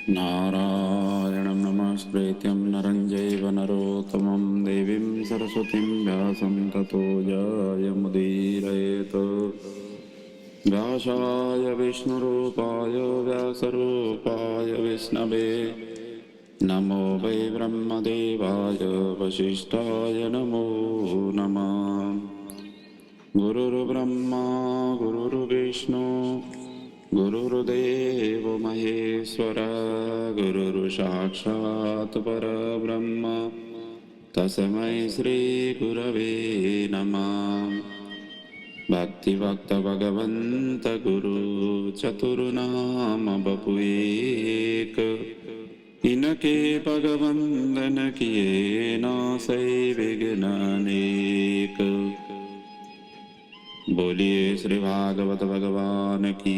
नारायणं नमस्कृत्यं नरं चैव नरोत्तमं देवीं सरस्वतीं व्यासं ततो जयमुदीरयेत्। व्यासाय विष्णुरूपाय व्यासरूपाय विष्णवे नमो वै ब्रह्मदेवाय वसिष्ठाय नमो नमः। गुरुर्ब्रह्मा गुरुर्विष्णु गुरुर्देवो महेश्वर गुरुर्साक्षात् परब्रह्म तस्मै श्रीगुरवे नमः। भक्तिभक्त भगवन्त गुरु चतुर्नाम बपुएक इनके भगवंदन किए नासै विघ्नानेक। बोलिए श्री भागवत भगवान की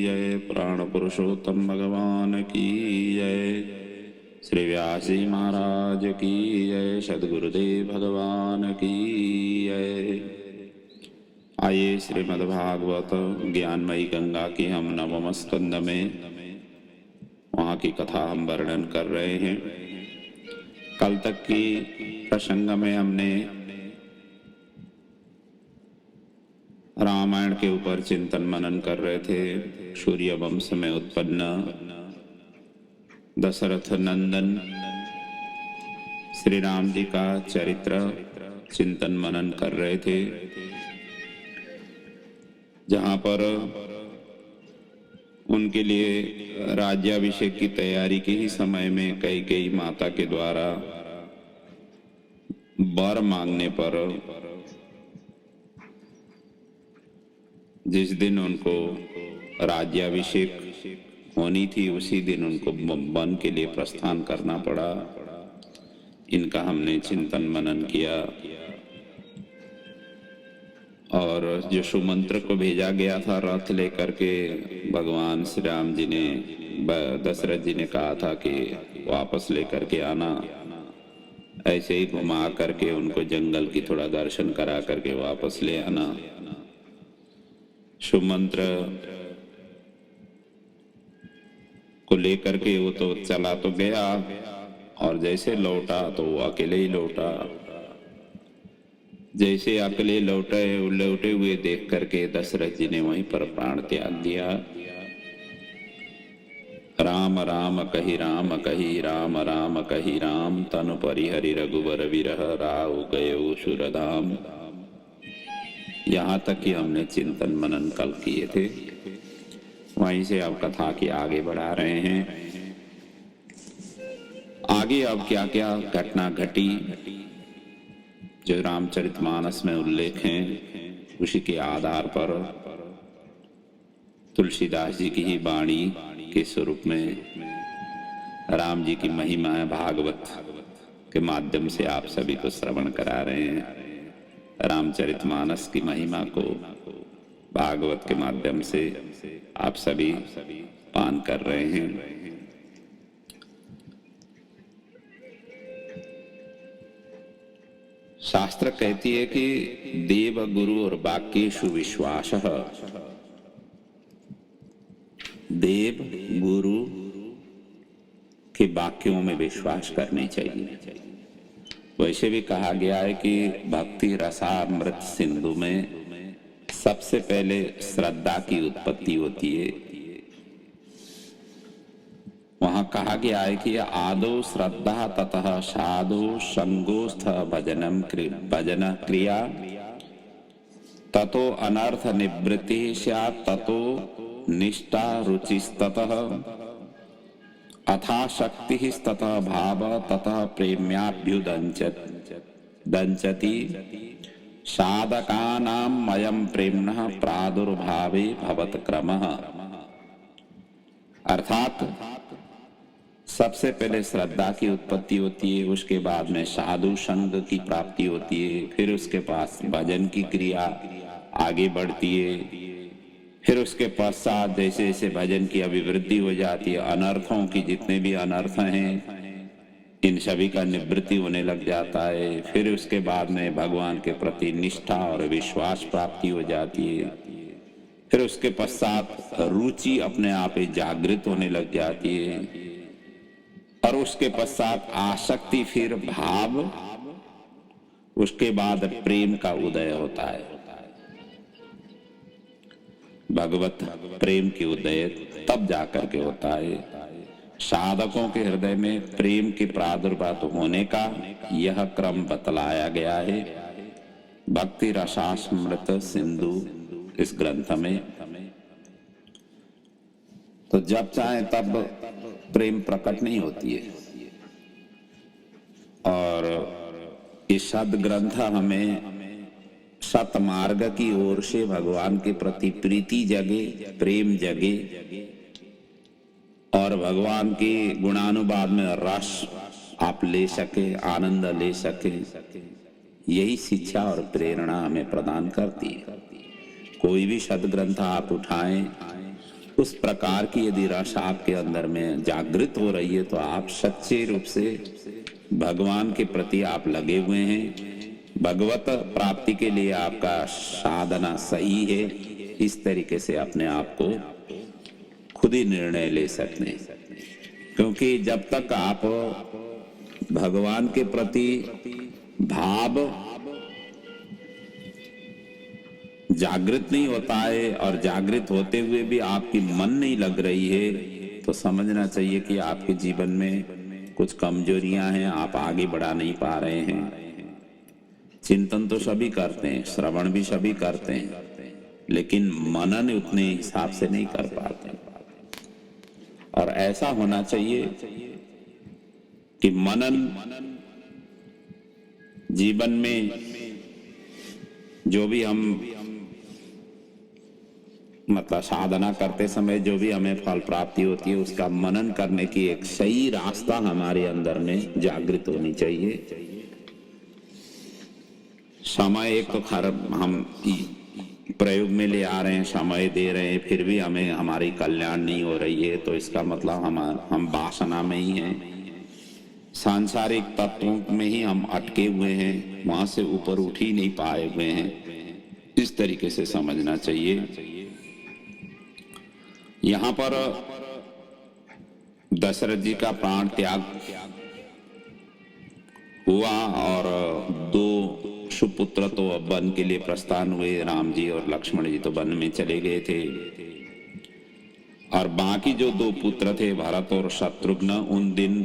जय। प्राण पुरुषोत्तम भगवान की जय। श्री व्यासी महाराज की जय। सद्गुरुदेव भगवान की जय। आइए श्रीमद्भागवत ज्ञानमयी गंगा की हम नवम स्कंद में वहाँ की कथा हम वर्णन कर रहे हैं। कल तक की प्रसंग में हमने रामायण के ऊपर चिंतन मनन कर रहे थे। सूर्य वंश में उत्पन्न दशरथ नंदन श्री राम जी का चरित्र चिंतन मनन कर रहे थे, जहाँ पर उनके लिए राज्याभिषेक की तैयारी के ही समय में कैकेयी माता के द्वारा वर मांगने पर जिस दिन उनको राज्याभिषेक होनी थी उसी दिन उनको वन के लिए प्रस्थान करना पड़ा। इनका हमने चिंतन मनन किया और जो सुमंत्र को भेजा गया था रथ लेकर के, भगवान श्री राम जी ने दशरथ जी ने कहा था कि वापस लेकर के आना। ऐसे ही घुमा करके उनको जंगल की थोड़ा दर्शन करा करके वापस ले आना। सुमंत्र को लेकर के वो तो चला तो गया और जैसे लौटा तो वो अकेले ही लौटा। जैसे अकेले लौटे हुए देख करके दशरथ जी ने वहीं पर प्राण त्याग दिया। राम राम कही राम कही राम राम कही राम तनु परिहरि रघुवर विरह राव गयो सुरधाम। यहाँ तक कि हमने चिंतन मनन कल किए थे, वहीं से अब कथा की आगे बढ़ा रहे हैं। आगे अब क्या क्या घटना घटी जो रामचरितमानस में उल्लेख हैं, उसी के आधार पर तुलसीदास जी की ही वाणी के स्वरूप में राम जी की महिमा भागवत के माध्यम से आप सभी को श्रवण करा रहे हैं। रामचरितमानस की महिमा को भागवत के माध्यम से आप सभी पान कर रहे हैं। शास्त्र कहती है कि देव गुरु और वाक्येषु विश्वास। देव गुरु के वाक्यों में विश्वास करनी चाहिए। वैसे भी कहा गया है कि भक्ति रसामृत सिंधु में सबसे पहले श्रद्धा की उत्पत्ति होती है। वहां कहा गया है कि आदो श्रद्धा ततः साधो संगोस्थ भजन क्रिया ततो अनर्थ निवृत्ति स्यात् ततो निष्ठा रुचिस्ततः अथा शक्ति ततः भाव ततः प्रेम्याभ्युदंचति साधकानां मयं प्रेम्णः प्रादुर्भावे भवत क्रमः। अर्थात सबसे पहले श्रद्धा की उत्पत्ति होती है, उसके बाद में साधु संग की प्राप्ति होती है, फिर उसके पास भजन की क्रिया आगे बढ़ती है, फिर उसके पश्चात जैसे जैसे भजन की अभिवृद्धि हो जाती है, अनर्थों की जितने भी अनर्थ हैं इन सभी का निवृत्ति होने लग जाता है। फिर उसके बाद में भगवान के प्रति निष्ठा और विश्वास प्राप्ति हो जाती है। फिर उसके पश्चात रुचि अपने आप ही जागृत होने लग जाती है। और उसके पश्चात आसक्ति, फिर भाव, उसके बाद प्रेम का उदय होता है। भगवत प्रेम की उदय तब जाकर के होता है। साधकों के हृदय में प्रेम के प्रादुर्भाव होने का यह क्रम बतलाया गया है भक्ति रसामृत सिंधु इस ग्रंथ में। तो जब चाहे तब प्रेम प्रकट नहीं होती है। और इस सद ग्रंथ हमें सतमार्ग की ओर से भगवान के प्रति प्रीति जगे, प्रेम जगे और भगवान के गुणानुवाद में रस आप ले सके, आनंद ले सके, यही शिक्षा और प्रेरणा हमें प्रदान करती है। कोई भी सदग्रंथ आप उठाएं, उस प्रकार की यदि रस आपके अंदर में जागृत हो रही है तो आप सच्चे रूप से भगवान के प्रति आप लगे हुए हैं। भगवत प्राप्ति के लिए आपका साधना सही है। इस तरीके से अपने आप को खुद ही निर्णय ले सकते हैं, क्योंकि जब तक आप भगवान के प्रति भाव जागृत नहीं होता है और जागृत होते हुए भी आपकी मन नहीं लग रही है, तो समझना चाहिए कि आपके जीवन में कुछ कमजोरियां हैं, आप आगे बढ़ा नहीं पा रहे हैं। चिंतन तो सभी करते हैं, श्रवण भी सभी करते हैं, लेकिन मनन उतने हिसाब से नहीं कर पाते। और ऐसा होना चाहिए कि मनन जीवन में जो भी हम मतलब साधना करते समय जो भी हमें फल प्राप्ति होती है, उसका मनन करने की एक सही रास्ता हमारे अंदर में जागृत होनी चाहिए। समय एक तो हम प्रयोग में ले आ रहे हैं, समय दे रहे हैं, फिर भी हमें हमारी कल्याण नहीं हो रही है, तो इसका मतलब हम वासना में ही हैं, सांसारिक तत्वों में ही हम अटके हुए हैं, वहां से ऊपर उठ ही नहीं पाए हुए हैं। इस तरीके से समझना चाहिए। यहाँ पर दशरथ जी का प्राण त्याग हुआ और दो सुपुत्र तो वन के लिए प्रस्थान हुए, राम जी और लक्ष्मण जी तो वन में चले गए थे, और बाकी जो दो पुत्र थे भरत और शत्रुघ्न, उन दिन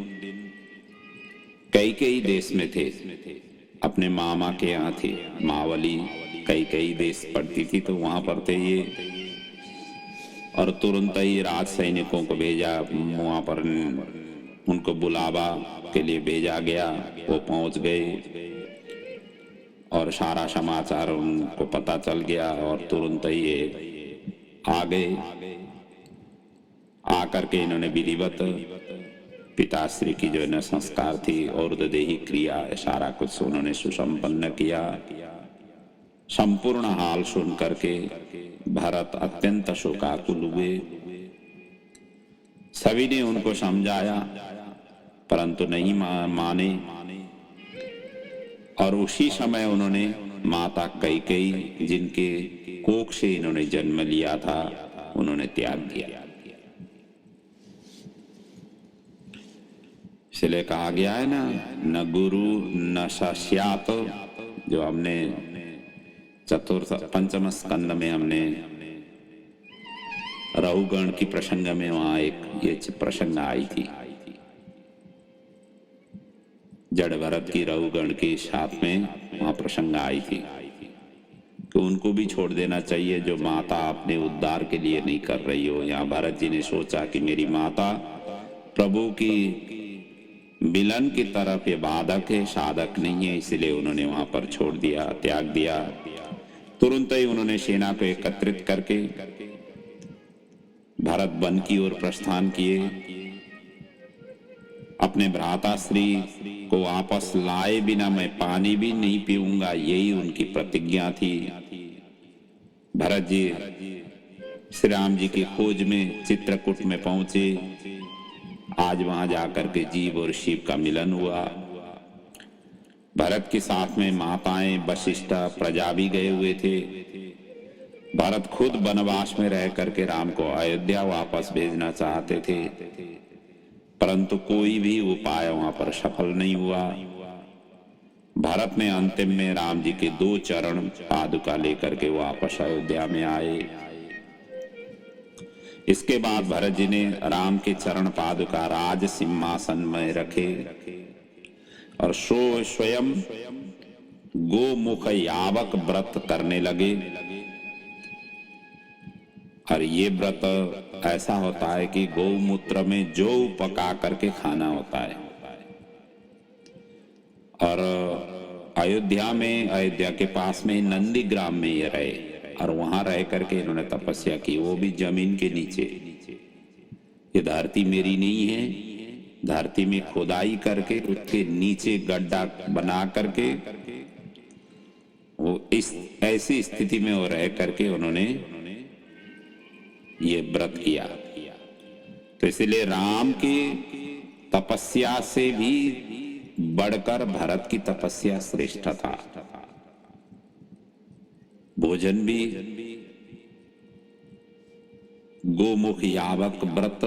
कई देश में थे, अपने मामा के यहाँ थे। मावली कई देश पड़ती थी, तो वहां पर थे ये। और तुरंत ही राज सैनिकों को भेजा, वहां पर उनको बुलावा के लिए भेजा गया। वो पहुंच गए और सारा समाचार उनको पता चल गया और तुरंत ही ये आ गए। आकर के इन्होंने विधिवत पिताश्री की जो है संस्कार थी और देही क्रिया सारा कुछ उन्होंने सुसंपन्न किया। संपूर्ण हाल सुन करके भरत अत्यंत शोकाकुल हुए। सभी ने उनको समझाया परंतु नहीं माने, और उसी समय उन्होंने माता कैकेयी, जिनके कोख से इन्होंने जन्म लिया था, उन्होंने त्याग दिया। इसलिए कहा गया है ना, न गुरु न शिष्यात, जो हमने चतुर्थ पंचम स्कंद में हमने रहुगण की प्रसंग में वहां एक ये प्रसंग आई थी, जड़ भरत की रहुगण के साथ में वहां प्रसंग आई थी कि उनको भी छोड़ देना चाहिए जो माता अपने उद्धार के लिए नहीं कर रही हो। यहाँ भरत जी ने सोचा कि मेरी माता प्रभु की मिलन की तरफ ये बाधक है, साधक नहीं है, इसलिए उन्होंने वहां पर छोड़ दिया, त्याग दिया। तुरंत ही उन्होंने सेना को एकत्रित करके भरत वन की ओर प्रस्थान किए। अपने भ्राताश्री को वापस लाए बिना मैं पानी भी नहीं पीऊंगा, यही उनकी प्रतिज्ञा थी। भरत जी श्री राम जी की खोज में चित्रकूट में पहुंचे। आज वहां जाकर के जीव और शिव का मिलन हुआ। भरत के साथ में माताएं वशिष्ठ प्रजा भी गए हुए थे। भरत खुद वनवास में रह करके राम को अयोध्या वापस भेजना चाहते थे, परंतु कोई भी उपाय वहां पर सफल नहीं हुआ। भरत ने अंतिम में राम जी के 2 चरण पादुका लेकर के वापस अयोध्या में आए। इसके बाद भरत जी ने राम के चरण पादुका राज सिंहासन में रखे और स्वयं गोमुख यावक व्रत करने लगे। और ये व्रत ऐसा होता है कि गौमूत्र में जौ पका करके खाना होता है। और अयोध्या के पास में नंदीग्राम में ये रहे और वहां रह करके इन्होंने तपस्या की, वो भी जमीन के नीचे। ये धरती मेरी नहीं है, धरती में खुदाई करके उसके नीचे गड्ढा बना करके वो इस ऐसी स्थिति में वो रह करके उन्होंने ये व्रत किया। तो इसलिए राम की तपस्या से भी बढ़कर भरत की तपस्या श्रेष्ठ था। भोजन भी गोमुख यावक व्रत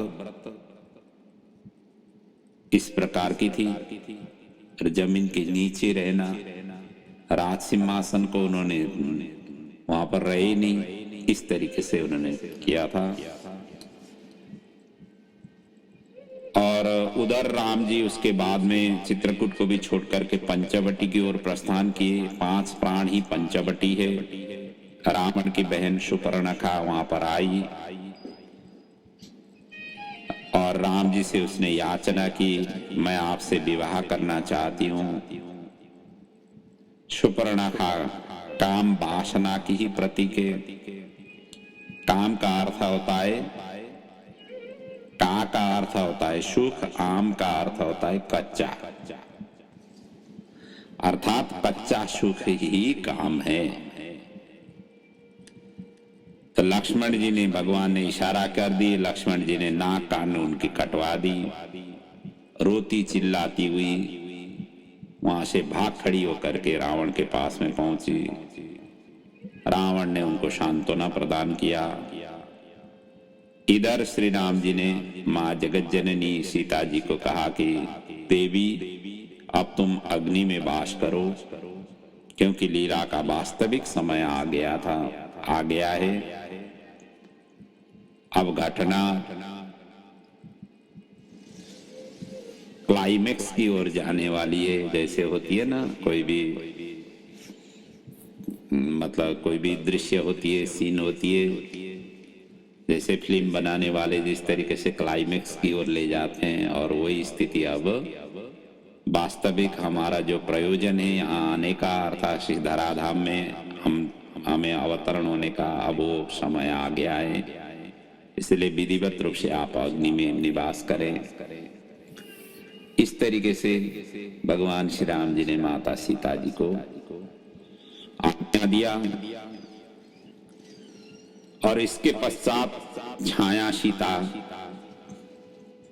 इस प्रकार की थी। जमीन के नीचे रहना, राज सिंहासन को उन्होंने वहां पर रहे नहीं, इस तरीके से उन्होंने किया था। और उधर राम जी उसके बाद में चित्रकूट को भी छोड़ करके पंचवटी की ओर प्रस्थान किए। 5 प्राण ही पंचवटी है। रावण की बहन सुपर्णखा वहां पर आई और राम जी से उसने याचना की, मैं आपसे विवाह करना चाहती हूँ। सुपर्णखा काम वासना की ही प्रतीक है। काम का अर्थ होता है, का अर्थ होता है सुख, आम का अर्थ होता है कच्चा, अर्थात कच्चा सुख ही काम है। तो लक्ष्मण जी ने, भगवान ने इशारा कर दी, लक्ष्मण जी ने नाक कान उनकी कटवा दी। रोती चिल्लाती हुई वहां से भाग खड़ी होकर के रावण के पास में पहुंची। रावण ने उनको सांत्वना प्रदान किया। इधर श्री राम जी ने मां जगत जननी सीता जी को कहा कि देवी अब तुम अग्नि में वास करो, क्योंकि लीला का वास्तविक समय आ गया है। अब घटना क्लाइमेक्स की ओर जाने वाली है। जैसे होती है ना कोई भी मतलब कोई भी दृश्य होती है, सीन होती है, जैसे फिल्म बनाने वाले जिस तरीके से क्लाइमेक्स की ओर ले जाते हैं, और वही स्थिति अब वास्तविक हमारा जो प्रयोजन है यहाँ आने का, अर्थात श्री धराधाम में हमें अवतरण होने का अब वो समय आ गया है। इसलिए विधिवत रूप से आप अग्नि में निवास करें। इस तरीके से भगवान श्री राम जी ने माता सीता जी को आज्ञा दिया। और इसके पश्चात छाया सीता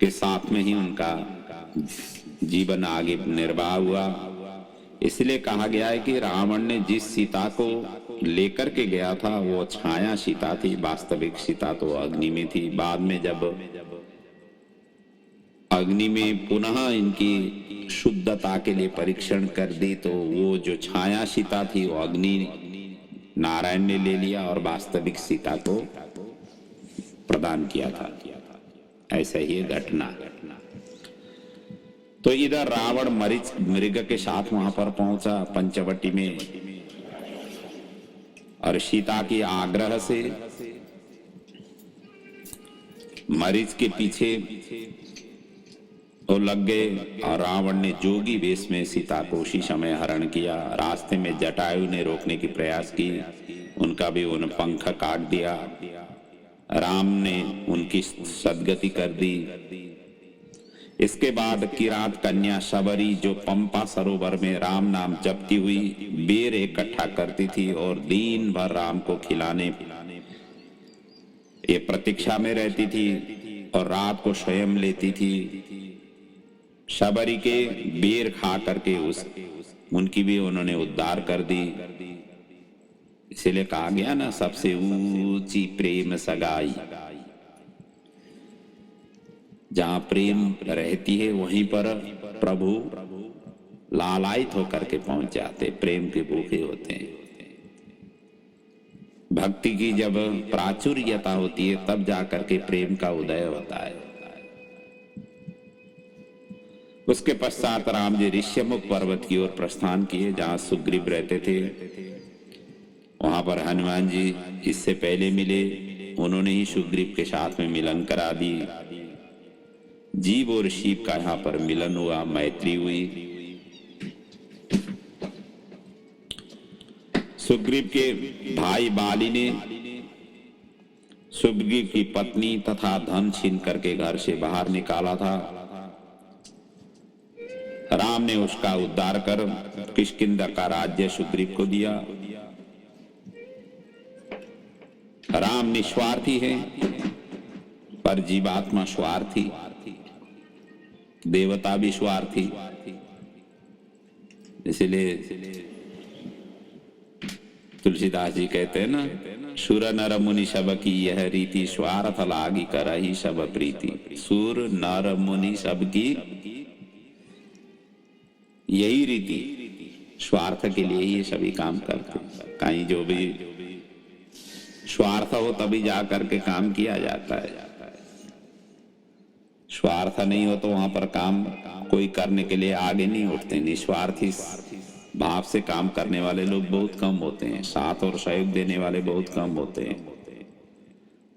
के साथ में ही उनका जीवन आगे निर्वाह हुआ। इसलिए कहा गया है कि रावण ने जिस सीता को लेकर के गया था वो छाया सीता थी, वास्तविक सीता तो अग्नि में थी। बाद में जब अग्नि में पुनः इनकी शुद्धता के लिए परीक्षण कर दी तो वो जो छाया सीता थी वो अग्नि नारायण ने ले लिया और वास्तविक सीता को प्रदान किया था। ऐसा ही घटना। तो इधर रावण मृग के साथ वहां पर पहुंचा पंचवटी में, और सीता की आग्रह से मरीच के पीछे तो लग गए और रावण ने जोगी वेश में सीता को उसी समय हरण किया। रास्ते में जटायु ने रोकने की प्रयास की, उनका भी उन पंख काट दिया। राम ने उनकी सदगति कर दी। इसके बाद किरात कन्या शबरी जो पंपा सरोवर में राम नाम जपती हुई बेर इकट्ठा करती थी और दिन भर राम को खिलाने ये प्रतीक्षा में रहती थी और रात को स्वयं लेती थी। शबरी के बेर खा करके उनकी भी उन्होंने उद्धार कर दी। इसीलिए कहा गया ना, सबसे ऊंची प्रेम सगाई। जहां प्रेम रहती है वहीं पर प्रभु लालायित होकर के पहुंच जाते, प्रेम के भूखे होते हैं। भक्ति की जब प्राचुर्यता होती है तब जाकर के प्रेम का उदय होता है। उसके पश्चात राम जी ऋष्यमुख पर्वत की ओर प्रस्थान किए, जहां सुग्रीव रहते थे। वहां पर हनुमान जी इससे पहले मिले, उन्होंने ही सुग्रीव के साथ में मिलन करा दी। जीव और शिव का यहाँ पर मिलन हुआ, मैत्री हुई। सुग्रीव के भाई बाली ने सुग्रीव की पत्नी तथा धन छीन करके घर से बाहर निकाला था। राम ने उसका उद्धार कर किष्किंधा का राज्य सुग्रीव को दिया। राम निस्वार्थी है पर जीवात्मा स्वार्थी, देवता भी स्वार्थी। इसलिए तुलसीदास जी कहते हैं ना, सुर नर मुनि सब की यह रीति, स्वार्थ लागी करहि सब प्रीति। सुर नर मुनि सब की यही रीति, स्वार्थ के लिए ही सभी काम करते। कहीं जो भी स्वार्थ हो तभी जा करके काम किया जाता है। स्वार्थ नहीं हो तो वहां पर काम कोई करने के लिए आगे नहीं उठते। निस्वार्थी भाव से काम करने वाले लोग बहुत कम होते हैं, साथ और सहयोग देने वाले बहुत कम होते हैं।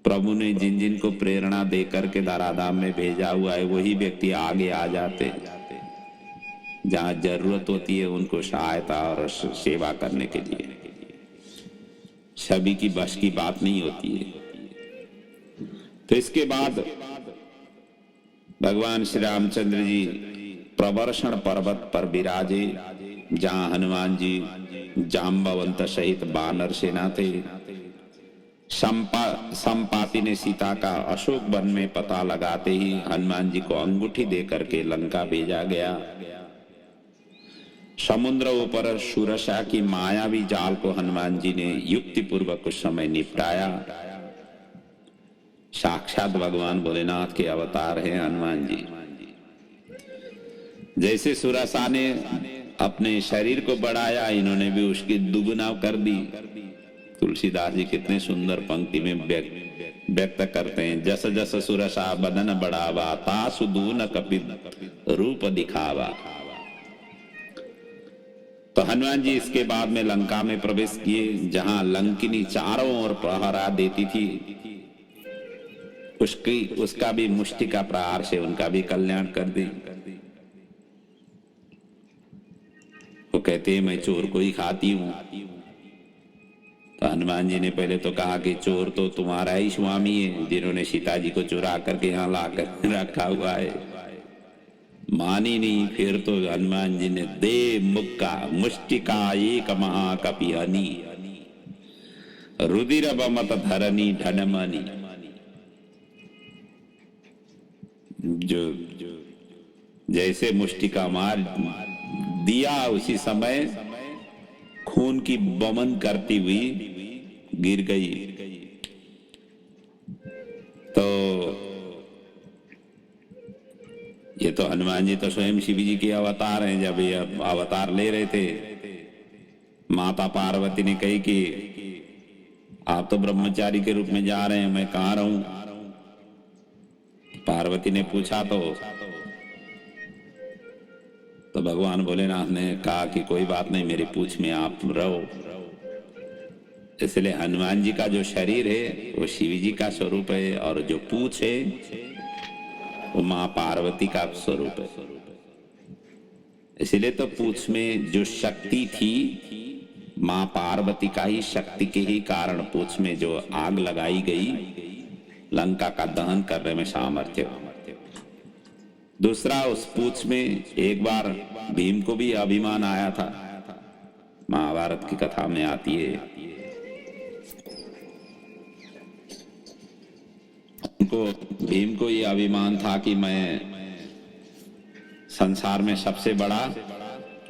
प्रभु ने जिन जिन को प्रेरणा दे करके धराधाम में भेजा हुआ है वही व्यक्ति आगे आ जाते हैं। जहां जरूरत होती है उनको सहायता और सेवा करने के लिए। सभी की बस की बात नहीं होती है। तो इसके बाद भगवान श्री रामचंद्र जी प्रवर्षण पर्वत पर विराजे, जहां हनुमान जी जाम्बवंत सहित वानर सेना थे। संपाति ने सीता का अशोक वन में पता लगाते ही हनुमान जी को अंगूठी देकर के लंका भेजा गया। समुद्र ऊपर सुरसा की मायावी जाल को हनुमान जी ने युक्ति पूर्वक उस समय निपटाया। साक्षात भगवान भोलेनाथ के अवतार हैं हनुमान जी। जैसे सुरसा ने अपने शरीर को बढ़ाया, इन्होंने भी उसकी दुगुना कर दी। तुलसीदास जी कितने सुंदर पंक्ति में व्यक्त करते हैं, जस जस सुरसा बदन बढ़ावा, तासु दून कपित रूप दिखावा। तो हनुमान जी इसके बाद में लंका में प्रवेश किए, जहां लंकिनी चारों ओर पहरा देती थी। उसका भी मुष्टिका प्रहार से उनका भी कल्याण कर दी। वो कहते हैं मैं चोर को ही खाती हूं। तो हनुमान जी ने पहले तो कहा कि चोर तो तुम्हारा ही स्वामी है, जिन्होंने सीता जी को चुरा करके यहाँ लाकर रखा हुआ है। मानी नहीं। फिर तो हनुमान जी ने दे मुक्का मुष्टिका एक महाकपि हनी, रुधिर बमत धरनी ढनमनी। जो जैसे मुष्टिका मार दिया, उसी समय खून की बमन करती हुई गिर गई। तो ये तो हनुमान जी तो स्वयं शिव जी के अवतार हैं। जब ये अवतार ले रहे थे, माता पार्वती ने कही कि आप तो ब्रह्मचारी के रूप में जा रहे हैं, मैं कहाँ रहूं। पार्वती ने पूछा तो भगवान भोलेनाथ ने कहा कि कोई बात नहीं, मेरी पूछ में आप रहो। इसलिए हनुमान जी का जो शरीर है वो शिव जी का स्वरूप है, और जो पूछ है वो मां पार्वती का स्वरूप है। इसलिए तो पूछ में जो शक्ति थी मां पार्वती का ही शक्ति के ही कारण पूछ में जो आग लगाई गई, लंका का दहन करने में सामर्थ्य। दूसरा, उस पूछ में एक बार भीम को भी अभिमान आया था, महाभारत की कथा में आती है। उनको भीम को ये अभिमान था कि मैं संसार में सबसे बड़ा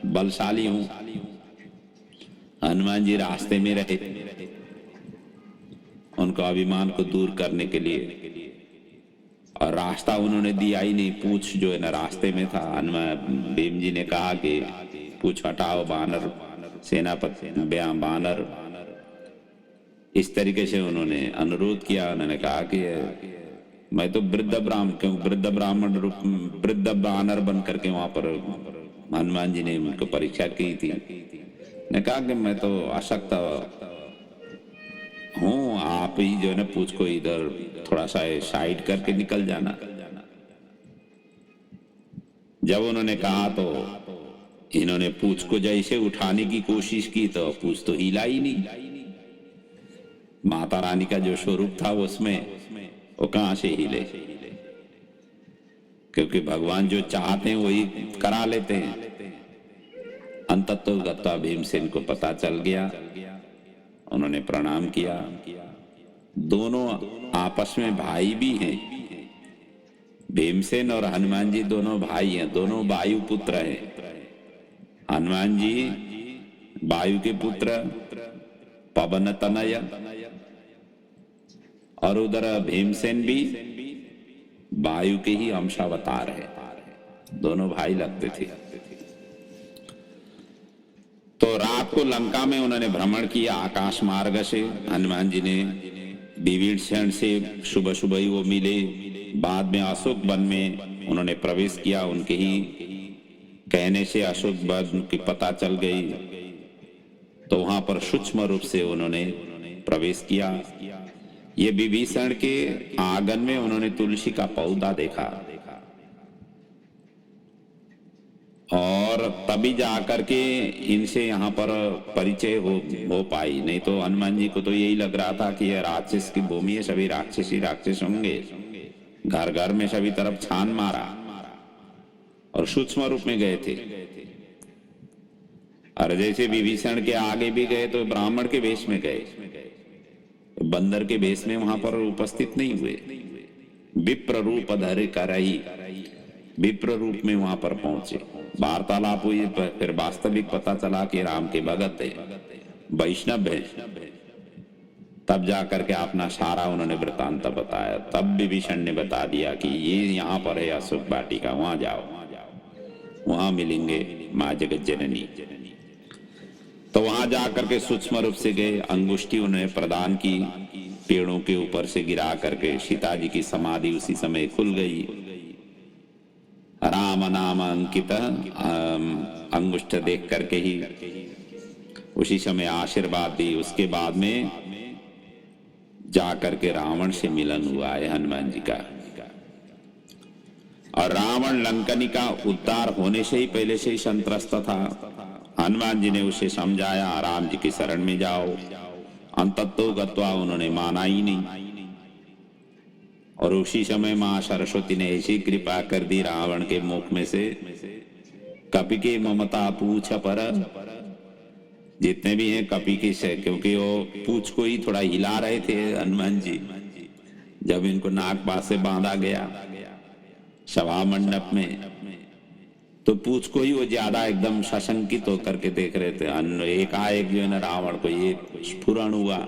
बलशाली हूं। हनुमान जी रास्ते में रहे उनको अभिमान को दूर करने के लिए, और रास्ता उन्होंने दिया ही नहीं, पूछ जो है ना रास्ते में था। हनुमान भीम जी ने कहा कि पूछ हटाओ बानर सेनापति बानर, इस तरीके से उन्होंने अनुरोध किया। उन्होंने कहा कि मैं तो वृद्ध ब्राह्मण रूप वृद्ध बानर बन करके वहां पर हनुमान जी ने उनको परीक्षा की थी। ने कहा कि मैं तो अशक्त हूं, आप ही जो है ना पूछ को इधर थोड़ा सा साइड करके निकल जाना। जब उन्होंने कहा तो इन्होंने पूछ को जैसे उठाने की कोशिश की तो पूछ तो हिला ही नहीं। माता रानी का जो स्वरूप था उसमें वो कहां से हिले, क्योंकि भगवान जो चाहते हैं वही करा लेते हैं। अंततो गत्वा भीमसेन को पता चल गया, उन्होंने प्रणाम किया। दोनों आपस में भाई भी हैं, भीमसेन और हनुमान जी दोनों भाई हैं, दोनों वायु पुत्र हैं। हनुमान जी वायु के पुत्र पवन तनय, और उधर भीमसेन भी वायु के ही अंशावतार है, दोनों भाई लगते थे। तो रात को लंका में उन्होंने भ्रमण किया आकाश मार्ग से। हनुमान जी ने विभीषण से सुबह सुबह ही वो मिले, बाद में अशोक वन में उन्होंने प्रवेश किया, उनके ही कहने से अशोक वन की पता चल गई, तो वहां पर सूक्ष्म रूप से उन्होंने प्रवेश किया। ये विभीषण के आंगन में उन्होंने तुलसी का पौधा देखा और तभी जाकर के इनसे यहाँ पर परिचय हो पाई। नहीं तो हनुमान जी को तो यही लग रहा था कि यह राक्षस की भूमि है, सभी राक्षस ही राक्षस होंगे, घर घर में सभी तरफ छान मारा, और सूक्ष्म रूप में गए थे। और जैसे विभीषण के आगे भी गए तो ब्राह्मण के वेश में गए, बंदर के वेश में वहां पर उपस्थित नहीं हुए। विप्र रूप धर करही, विप्र रूप में वहां पर पहुंचे, वार्तालाप हुई, फिर वास्तविक पता चला कि राम के भगत है, वैष्णव है। तब जाकर के अपना सारा उन्होंने वृतांत बताया। तब विभीषण ने बता दिया कि ये यहाँ पर है अशोक वाटिका, वहां जाओ, वहां मिलेंगे माँ जगत जननी। तो वहां जाकर के सूक्ष्म रूप से गए, अंगुष्ठी उन्हें प्रदान की, पेड़ों के ऊपर से गिरा करके सीता जी की समाधि उसी समय खुल गई। राम नाम अंकित अंगुष्ठ देख करके ही उसी समय आशीर्वाद दी। उसके बाद में जाकर के रावण से मिलन हुआ है हनुमान जी का। और रावण लंकनी का उद्धार होने से ही पहले से ही संत्रस्त था। हनुमान जी ने उसे समझाया, राम जी की शरण में जाओ। अंततो गत्वा उन्होंने माना ही नहीं, और उसी समय मां सरस्वती ने ऐसी कृपा कर दी रावण के मुख में से, कपि के ममता पूछ पर, जितने भी हैं कपि के से, क्योंकि वो पूछ को ही थोड़ा हिला रहे थे हनुमान जी जब इनको नाग पास से बांधा गया सभा मंडप में, तो पूछ को ही वो ज्यादा एकदम सशंकित होकर के देख रहे थे। एकाएक जो है ना रावण को ये स्फुरण हुआ,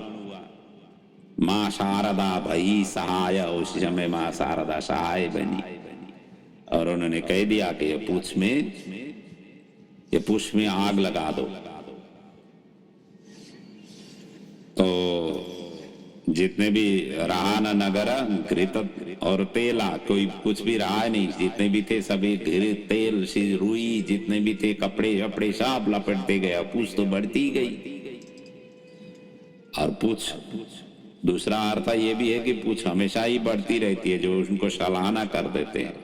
माँ शारदा भई सहाय, उस समय माँ शारदा सहाय बनी, और उन्होंने कह दिया कि ये पुष्प में आग लगा दो। तो जितने भी रहा न नगर घृत और तेला, कोई कुछ भी रहा नहीं, जितने भी थे सभी घृत तेल से रुई, जितने भी थे कपड़े वपड़े सब लपेटते गया। पूछ तो बढ़ती गई, और पूछ दूसरा अर्थ ये भी है कि पूछ हमेशा ही बढ़ती रहती है, जो उनको सलाहना कर देते हैं।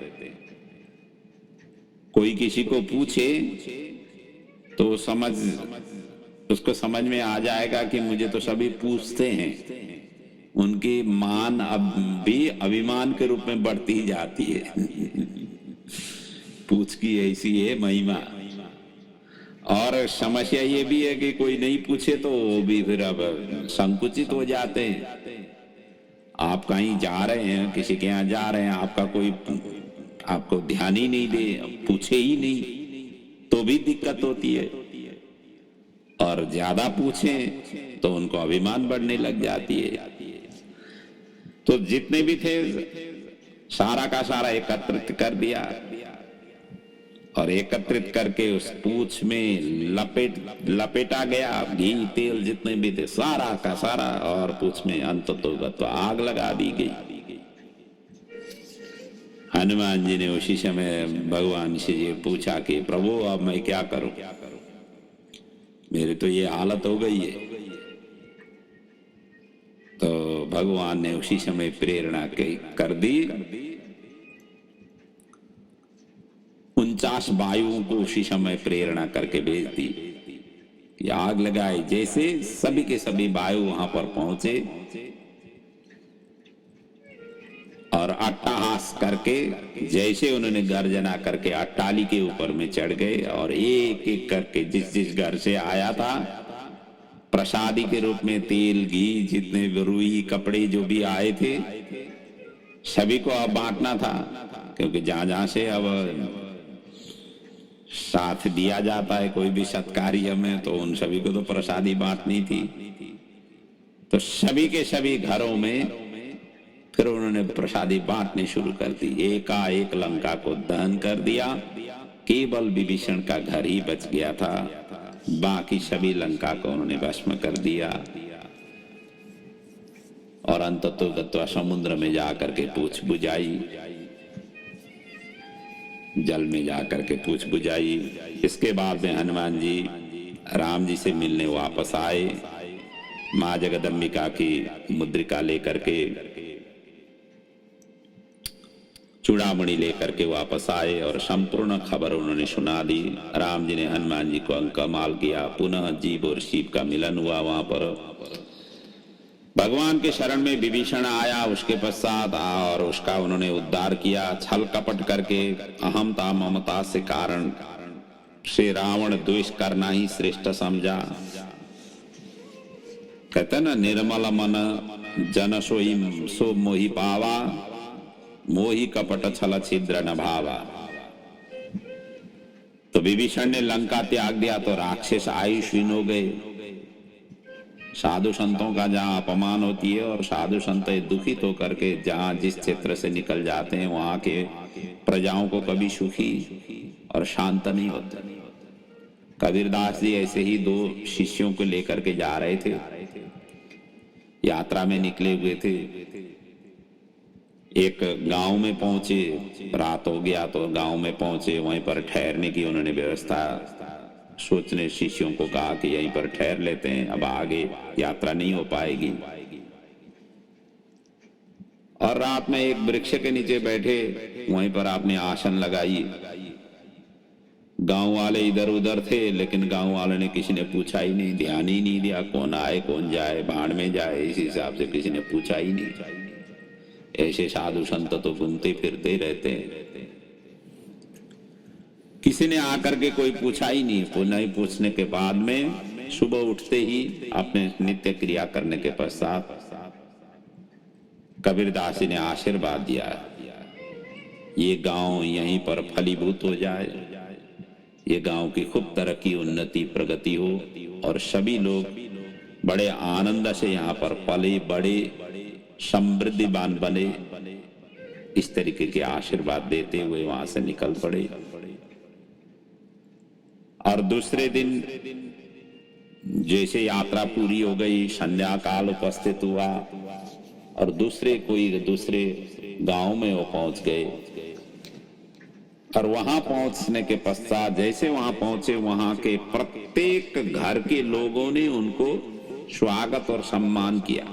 कोई किसी को पूछे तो उसको समझ में आ जाएगा कि मुझे तो सभी पूछते हैं, उनकी मान अब भी अभिमान के रूप में बढ़ती ही जाती है। पूछ की ऐसी है महिमा। और समस्या ये भी है कि कोई नहीं पूछे तो वो भी फिर अब संकुचित हो जाते हैं। आप कहीं जा रहे हैं, किसी के यहाँ जा रहे हैं, आपको ध्यान ही नहीं दे, पूछे ही नहीं, तो भी दिक्कत होती है। और ज्यादा पूछे तो उनको अभिमान बढ़ने लग जाती है। तो जितने भी थे सारा का सारा एकत्रित कर दिया और एकत्रित करके उस पूंछ में लपेटा गया। घी तेल जितने भी थे सारा का सारा, और पूंछ में अंततोगत आग लगा दी गई। हनुमान जी ने उसी समय भगवान से ये पूछा कि प्रभु अब मैं क्या करूं, मेरी तो ये हालत हो गई है। तो भगवान ने उसी समय प्रेरणा कर दी। 49 वायुओं को उसी समय प्रेरणा करके भेज दी कि आग लगाए। जैसे सभी के सभी वायु वहां पर पहुंचे और अट्टहास करके जैसे उन्होंने गर्जना करके अट्टाली के ऊपर में चढ़ गए और एक एक करके जिस जिस घर से आया था प्रसादी के रूप में तेल घी जितने रुई कपड़े जो भी आए थे सभी को अब बांटना था, क्योंकि जहां जहां से अब साथ दिया जाता है कोई भी सत्कार्य में, तो उन सभी को तो प्रसादी बांटनी थी। तो सभी के सभी घरों में फिर उन्होंने प्रसादी बांटनी शुरू कर दी। एकाएक लंका को दहन कर दिया, केवल विभीषण का घर ही बच गया था, बाकी सभी लंका को उन्होंने भस्म कर दिया। और अंततोगत्वा समुद्र में जाकर के पूछ बुझाई, जल में जाकर के पूछ बुझाई। इसके बाद में हनुमान जी राम जी से मिलने वापस आए, माँ जगदम्बिका की मुद्रिका लेकर के चूड़ामणि लेकर के वापस आए और संपूर्ण खबर उन्होंने सुना दी। राम जी ने हनुमान जी को अंकमाल किया, पुनः जीव और शिव का मिलन हुआ। वहां पर भगवान के शरण में विभीषण आया, उसके पश्चात और उसका उन्होंने उद्धार किया। छल कपट करके अहमता ममता से कारण से रावण द्वेष करना ही श्रेष्ठ समझा। कहते ना, निर्मल मन जन सोई सो मोहि पावा, मोहि कपट छल छिद्र न भावा। तो विभीषण ने लंका त्याग दिया तो राक्षस आयुषहीन हो गए। साधु संतों का जहां अपमान होती है और साधु संत दुखित होकर के जहां जिस क्षेत्र से निकल जाते हैं वहां के प्रजाओं को कभी सुखी और शांत नहीं होता। कबीरदास जी ऐसे ही 2 शिष्यों को लेकर के जा रहे थे, यात्रा में निकले हुए थे। एक गांव में पहुंचे, रात हो गया तो गांव में पहुंचे, वहीं पर ठहरने की उन्होंने व्यवस्था सोचने शिष्यों को कहा कि यहीं पर ठहर लेते हैं, अब आगे यात्रा नहीं हो पाएगी। और रात में एक वृक्ष के नीचे बैठे, वहीं पर आपने आसन लगाई। गांव वाले इधर उधर थे, लेकिन गांव वालों ने किसी ने पूछा ही नहीं, ध्यान ही नहीं दिया, कौन आए कौन जाए, बाढ़ में जाए, इस हिसाब से किसी ने पूछा ही नहीं। ऐसे साधु संत तो घूमते फिरते रहते हैं, किसी ने आकर के कोई पूछा ही नहीं। नहीं पूछने के बाद में सुबह उठते ही अपने नित्य क्रिया करने के पश्चात कबीरदास जी ने आशीर्वाद दिया, ये गांव यहीं पर फलीभूत हो जाए, ये गांव की खूब तरक्की उन्नति प्रगति हो और सभी लोग बड़े आनंद से यहाँ पर पले बड़े समृद्धिवान बने। इस तरीके के आशीर्वाद देते हुए वहां से निकल पड़े। और दूसरे दिन जैसे यात्रा पूरी हो गई, संध्या काल उपस्थित हुआ और दूसरे गांव में वो पहुंच गए। और वहां पहुंचने के पश्चात जैसे वहां पहुंचे, वहां के प्रत्येक घर के लोगों ने उनको स्वागत और सम्मान किया।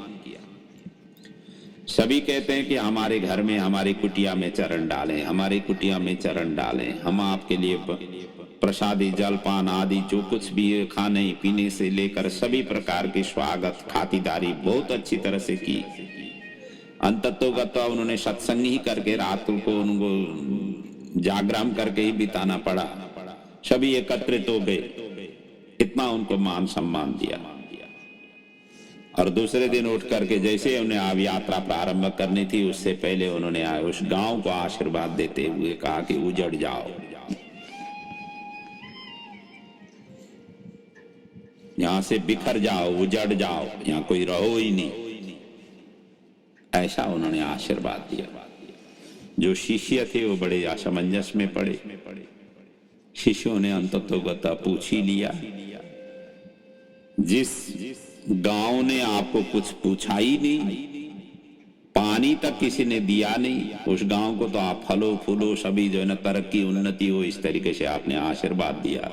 सभी कहते हैं कि हमारे घर में हमारी कुटिया में चरण डालें, हमारी कुटिया में चरण डालें, हम आपके लिए प्रसादी जलपान आदि जो कुछ भी है खाने पीने से लेकर सभी प्रकार की स्वागत खातिरदारी बहुत अच्छी तरह से की। अंततोगत्वा उन्होंने सत्संग ही करके रात को उनको जागरण करके ही बिताना पड़ा। सभी एकत्रित हो गए, इतना उनको मान सम्मान दिया। और दूसरे दिन उठ करके जैसे उन्हें अब यात्रा प्रारंभ करनी थी, उससे पहले उन्होंने उस गांव को आशीर्वाद देते हुए कहा कि उजड़ जाओ, यहां से बिखर जाओ, उजड़ जाओ, यहां कोई रहो ही नहीं, ऐसा उन्होंने आशीर्वाद दिया। जो शिष्य थे वो बड़े असमंजस में पड़े। शिष्यों ने अंततोगता पूछ ही लिया, जिस गांव ने आपको कुछ पूछा ही नहीं, पानी तक किसी ने दिया नहीं, उस गांव को तो आप फलो फूलो सभी जो है ना तरक्की उन्नति हो इस तरीके से आपने आशीर्वाद दिया।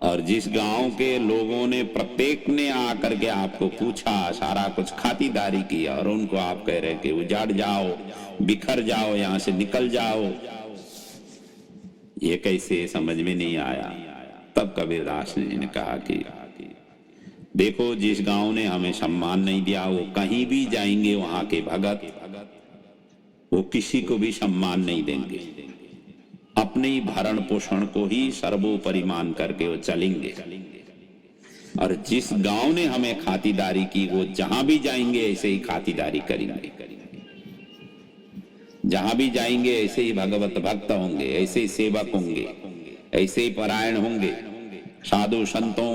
और जिस गांव के लोगों ने प्रत्येक ने आकर के आपको पूछा, सारा कुछ खातिरदारी की, और उनको आप कह रहे कि उजाड़ जाओ, बिखर जाओ, यहां से निकल जाओ, ये कैसे समझ में नहीं आया। तब कबीरदास जी ने कहा कि देखो, जिस गांव ने हमें सम्मान नहीं दिया, वो कहीं भी जाएंगे वहां के भगत वो किसी को भी सम्मान नहीं देंगे, अपने ही भरण पोषण को ही सर्वोपरि मान करके वो चलेंगे। और जिस गांव ने हमें खातिरदारी की, वो जहां भी जाएंगे ऐसे ही खातिरदारी करेंगे, जहां भी जाएंगे ऐसे ही भगवत भक्त होंगे, ऐसे ही सेवक होंगे, ऐसे ही परायण होंगे, साधु संतों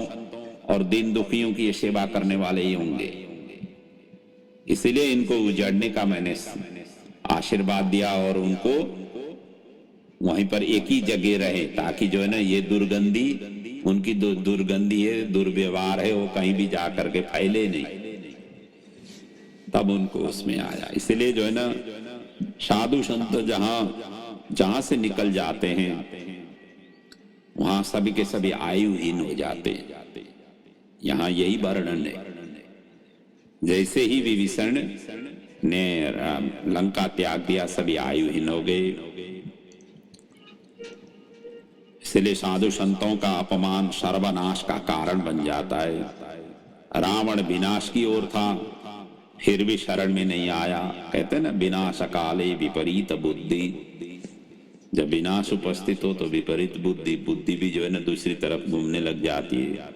और दीन दुखियों की सेवा करने वाले ही होंगे। इसलिए इनको उजड़ने का मैंने आशीर्वाद दिया और उनको वहीं पर एक ही जगह रहे, ताकि जो है ना ये दुर्गंधी, उनकी दुर्गंधी है, दुर्व्यवहार है, वो कहीं भी जा करके फैले नहीं। तब उनको उसमें आया। इसलिए जो है ना साधु संत जहां से निकल जाते हैं वहां सभी के सभी आयुहीन हो जाते हैं। यहाँ यही वर्णन है। जैसे ही विभीषण ने लंका त्याग दिया, सभी आयुहीन हो गए। इसलिए साधु संतों का अपमान सर्वनाश का कारण बन जाता है। रावण विनाश की ओर था, फिर भी शरण में नहीं आया। कहते ना, विनाश काले विपरीत बुद्धि। जब विनाश उपस्थित हो तो विपरीत बुद्धि भी जो है ना दूसरी तरफ घूमने लग जाती है।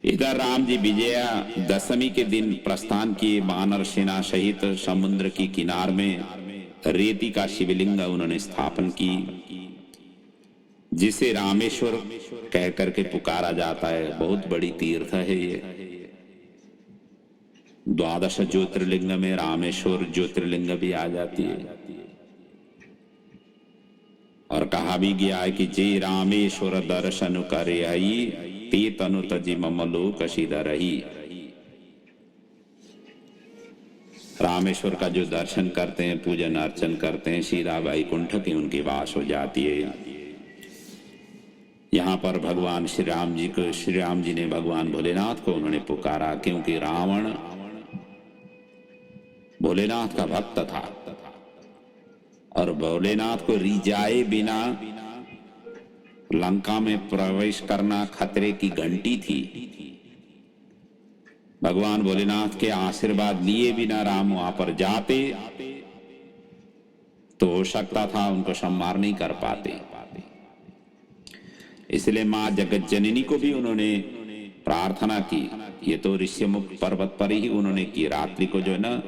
इधर राम जी विजया दशमी के दिन प्रस्थान किए, वानर सेना सहित समुद्र की किनार में रेती का शिवलिंग उन्होंने स्थापन की, जिसे रामेश्वर कह करके पुकारा जाता है। बहुत बड़ी तीर्थ है ये। 12 ज्योतिर्लिंग में रामेश्वर ज्योतिर्लिंग भी आ जाती है। और कहा भी गया है कि जे रामेश्वर दर्शन करे आई, ते तनु तजी मम लोक रही। रामेश्वर का जो दर्शन करते हैं, पूजन अर्चन करते हैं, सीधा वैकुंठ की उनकी वास हो जाती है। यहाँ पर भगवान श्री राम जी ने भगवान भोलेनाथ को उन्होंने पुकारा, क्योंकि रावण भोलेनाथ का भक्त था और भोलेनाथ को रिझाए बिना लंका में प्रवेश करना खतरे की घंटी थी। भगवान भोलेनाथ के आशीर्वाद लिए बिना राम वहां पर जाते तो हो सकता था उनको संहार नहीं कर पाते। इसलिए मां जगत जननी को भी उन्होंने प्रार्थना की। ये तो ऋष्यमुख पर्वत पर ही उन्होंने की। रात्रि को जो है ना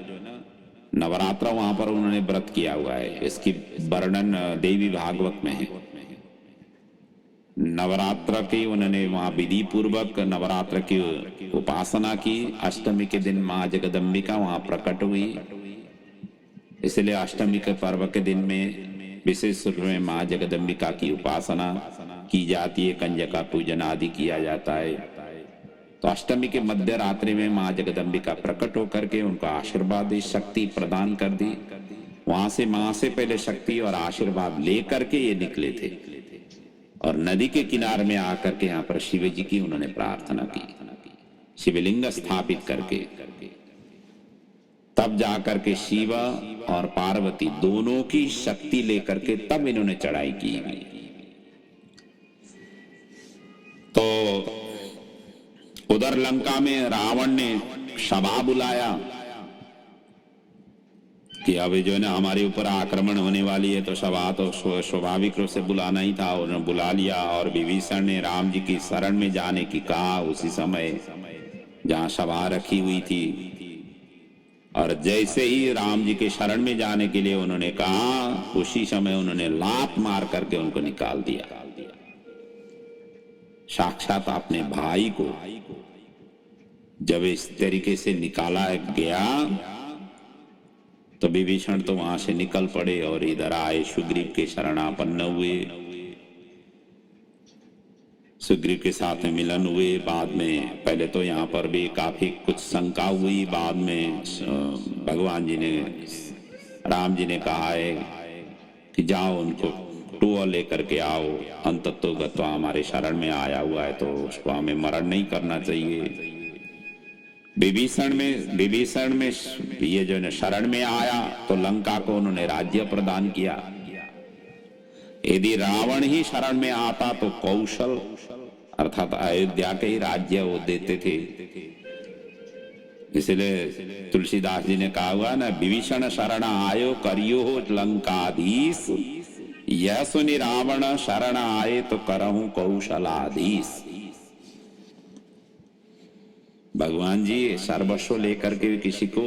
नवरात्र वहां पर उन्होंने व्रत किया हुआ है। इसकी वर्णन देवी भागवत में है। नवरात्र की उन्होंने वहां विधि पूर्वक नवरात्र की उपासना की। अष्टमी के दिन मां जगदम्बिका वहां प्रकट हुई। इसलिए अष्टमी के पर्व के दिन में विशेष रूप में मां जगदम्बिका की उपासना की जाती है। कंजका पूजन आदि किया जाता है। तो अष्टमी के मध्य रात्रि में मां जगदम्बिका प्रकट होकर के उनको आशीर्वाद दी, शक्ति प्रदान कर दी। वहां से मां से पहले शक्ति और आशीर्वाद लेकर के ये निकले थे और नदी के किनारे में आकर के यहाँ पर शिव जी की उन्होंने प्रार्थना की, शिवलिंग स्थापित करके। तब जाकर के शिव और पार्वती दोनों की शक्ति लेकर के तब इन्होंने चढ़ाई की। तो उधर लंका में रावण ने सभा बुलाया कि अब जो है ना हमारे ऊपर आक्रमण होने वाली है, तो सभा तो स्वाभाविक रूप से बुलाना ही था। उन्होंने बुला लिया और विभीषण ने राम जी की शरण में जाने की कहा उसी समय जहां सभा रखी हुई थी। और जैसे ही राम जी के शरण में जाने के लिए उन्होंने कहा, उसी समय उन्होंने लात मार करके उनको निकाल दिया। साक्षात अपने भाई को जब इस तरीके से निकाला गया तो विभीषण तो वहां से निकल पड़े और इधर आए, सुग्रीव के शरणापन्न हुए, सुग्रीव के साथ में मिलन हुए। बाद में पहले तो यहाँ पर भी काफी कुछ शंका हुई, बाद में भगवान जी ने, राम जी ने कहा है कि जाओ उनको टुआ लेकर के आओ, अंततो गत्वा हमारे शरण में आया हुआ है तो उसको हमें मरण नहीं करना चाहिए। विभीषण में ये जो है शरण में आया तो लंका को उन्होंने राज्य प्रदान किया। यदि रावण ही शरण में आता तो कौशल अर्थात अयोध्या के ही राज्य वो देते थे। इसलिए तुलसीदास जी ने कहा हुआ ना, विभीषण शरण आयो करियो हो लंकाधीश, यह सुनि रावण शरण आए तो करहूं कौशलाधीश। भगवान जी सर्वस्व लेकर के किसी को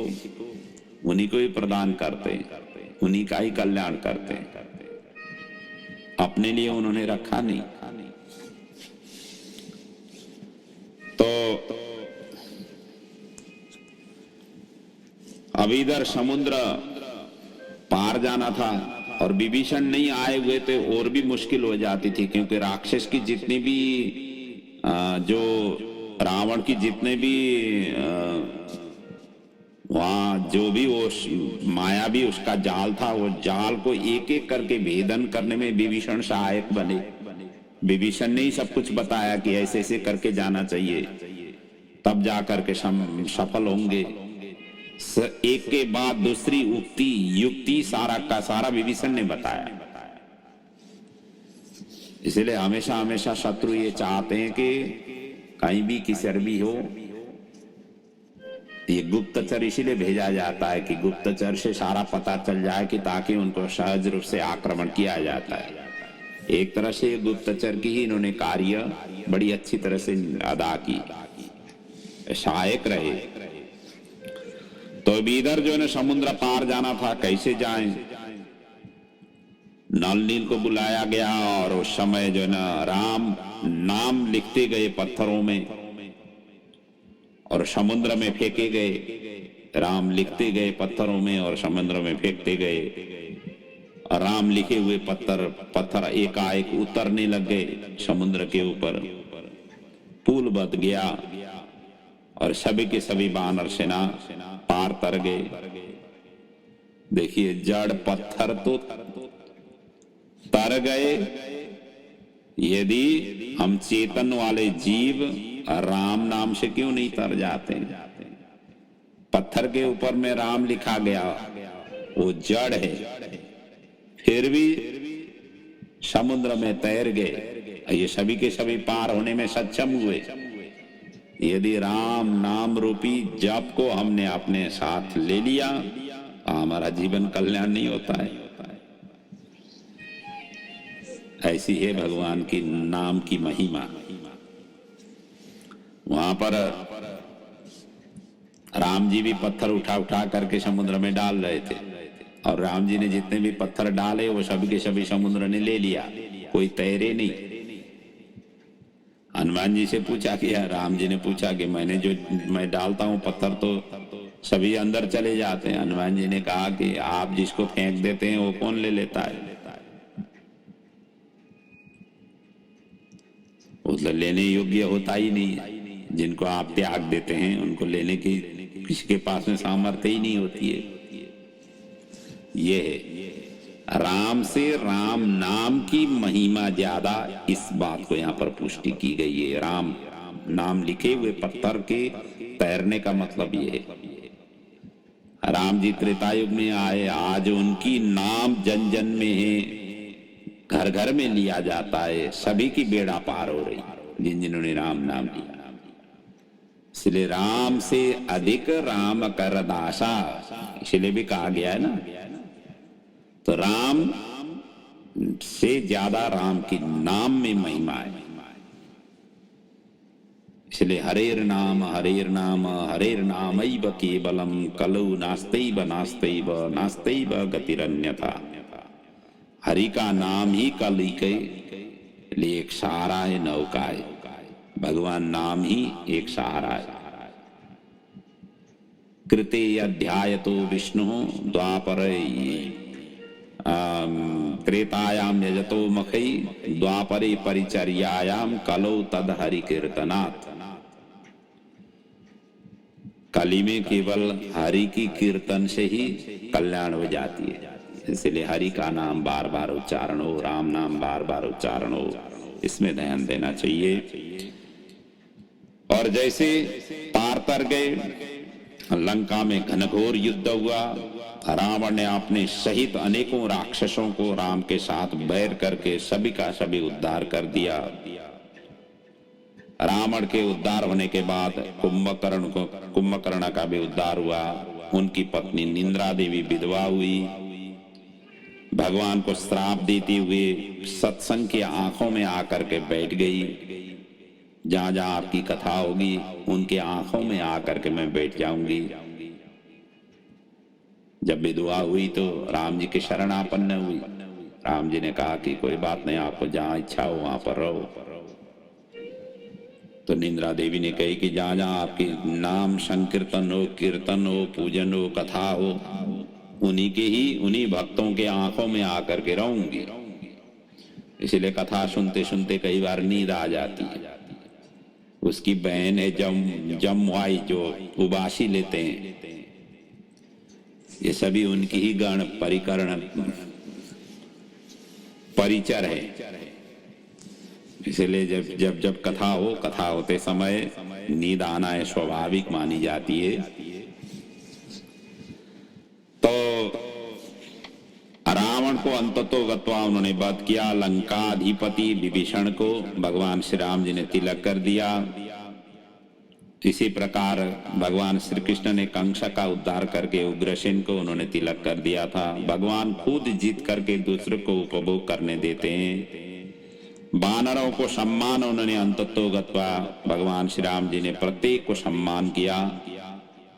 उन्हीं को ही प्रदान करते, उन्हीं का ही कल्याण करते, अपने लिए उन्होंने रखा नहीं। तो अब इधर समुद्र पार जाना था और विभीषण नहीं आए हुए थे और भी मुश्किल हो जाती थी, क्योंकि राक्षस की जितनी भी जो रावण की जितने भी वहां जो भी वो माया भी उसका जाल था, वो जाल को एक एक करके भेदन करने में विभीषण सहायक बने। विभीषण ने ही सब कुछ बताया कि ऐसे ऐसे करके जाना चाहिए, तब जा करके सफल होंगे। एक के बाद दूसरी युक्ति सारा का सारा विभीषण ने बताया। इसलिए हमेशा हमेशा शत्रु ये चाहते हैं कि कहीं भी किसी भी हो, ये गुप्तचर इसीलिए भेजा जाता है कि गुप्तचर से सारा पता चल जाए कि ताकि उनको सहज रूप से आक्रमण किया जाता है। एक तरह से गुप्तचर की ही इन्होंने कार्य बड़ी अच्छी तरह से अदा की, सहायक रहे। तो इधर जो है समुद्र पार जाना था, कैसे जाएं? नल नील को बुलाया गया और उस समय जो है ना राम नाम लिखते गए पत्थरों में और समुद्र में फेंके गए। राम लिखते गए पत्थरों में और समुद्र में फेंकते गए। और राम लिखे हुए पत्थर एकाएक उतरने लग गए समुद्र के ऊपर। पुल बंध गया और सभी के सभी वानर सेना पार तर गए। देखिए, जड़ पत्थर तो तर गए, यदि हम चेतन वाले जीव राम नाम से क्यों नहीं तर जाते? पत्थर के ऊपर में राम लिखा गया, वो जड़ है, फिर भी समुद्र में तैर गए। ये सभी के सभी पार होने में सक्षम हुए। यदि राम नाम रूपी जप को हमने अपने साथ ले लिया तो हमारा जीवन कल्याण नहीं होता है। ऐसी है भगवान की नाम की महिमा। वहां पर राम जी भी पत्थर उठा उठा करके समुद्र में डाल रहे थे और राम जी ने जितने भी पत्थर डाले वो सभी के सभी समुद्र ने ले लिया, कोई तैरे नहीं। हनुमान जी से पूछा कि राम जी ने पूछा कि मैं डालता हूं पत्थर तो सभी अंदर चले जाते हैं। हनुमान जी ने कहा कि आप जिसको फेंक देते हैं वो कौन ले लेता है? मतलब लेने योग्य होता ही नहीं। जिनको आप त्याग देते हैं उनको लेने की किसी के पास में सामर्थ्य ही नहीं होती है। ये है राम से राम नाम की महिमा ज्यादा, इस बात को यहाँ पर पुष्टि की गई है। राम नाम लिखे हुए पत्थर के तैरने का मतलब ये है। राम जी त्रेता युग में आए, आज उनकी नाम जन जन में है, घर घर में लिया जाता है, सभी की बेड़ा पार हो रही जिन्होंने राम नाम लिया। इसलिए राम से अधिक राम कर दासा, इसलिए भी कहा गया है ना। तो राम से ज्यादा राम की नाम में महिमा है। इसलिए हरेर नाम हरेर नामैव केवलम कलौ नास्तैव नास्तैव नास्तैव गतिरन्यथा। हरि का नाम ही कल के लिए एक सहारा है, नौका है। भगवान नाम ही एक सहारा है। कृते अध्यायतो विष्णु द्वापरे त्रेतायाम यजतो मखई द्वापरे परिचर्यायाम कलौ तद हरि कीर्तनात्। कली में केवल हरि की कीर्तन से ही कल्याण हो जाती है, इसलिए हरि का नाम बार बार उच्चारण हो, राम नाम बार बार उच्चारण हो, इसमें ध्यान देना चाहिए। और जैसे पार तर गए, लंका में घनघोर युद्ध हुआ, रावण ने अपने सहित अनेकों राक्षसों को राम के साथ बैर करके सभी का सभी उद्धार कर दिया। रावण के उद्धार होने के बाद कुंभकर्ण का भी उद्धार हुआ। उनकी पत्नी निंद्रा देवी विधवा हुई। भगवान को श्राप देते हुए सत्संग की आंखों में आकर के बैठ गई। जहां जहां आपकी कथा होगी उनके आंखों में आकर के मैं बैठ जाऊंगी। जब विधवा हुई तो राम जी के शरणापन्न हुई। राम जी ने कहा कि कोई बात नहीं, आपको जहां इच्छा हो वहां पर रहो। तो निंद्रा देवी ने कही कि जहां जहां आपके नाम संकीर्तन हो, कीर्तन हो, पूजन हो, कथा हो, उन्हीं भक्तों के आंखों में आकर के रहूंगी। इसलिए कथा सुनते सुनते कई बार नींद आ जाती है। उसकी बहन है जमवाई जो उबासी लेते हैं, ये सभी उनकी ही गण परिकरण परिचर है। इसलिए जब कथा हो, कथा होते समय नींद आना है स्वाभाविक मानी जाती है। तो रावण को अंततो गत्वा उन्होंने वध किया। लंकाधिपति विभीषण को भगवान श्री राम जी ने तिलक कर दिया। इसी प्रकार भगवान श्री कृष्ण ने कंस का उद्धार करके उग्रसेन को उन्होंने तिलक कर दिया था। भगवान खुद जीत करके दूसरे को उपभोग करने देते हैं। वानरों को सम्मान उन्होंने अंततो गत्वा भगवान श्री राम जी ने प्रत्येक को सम्मान किया।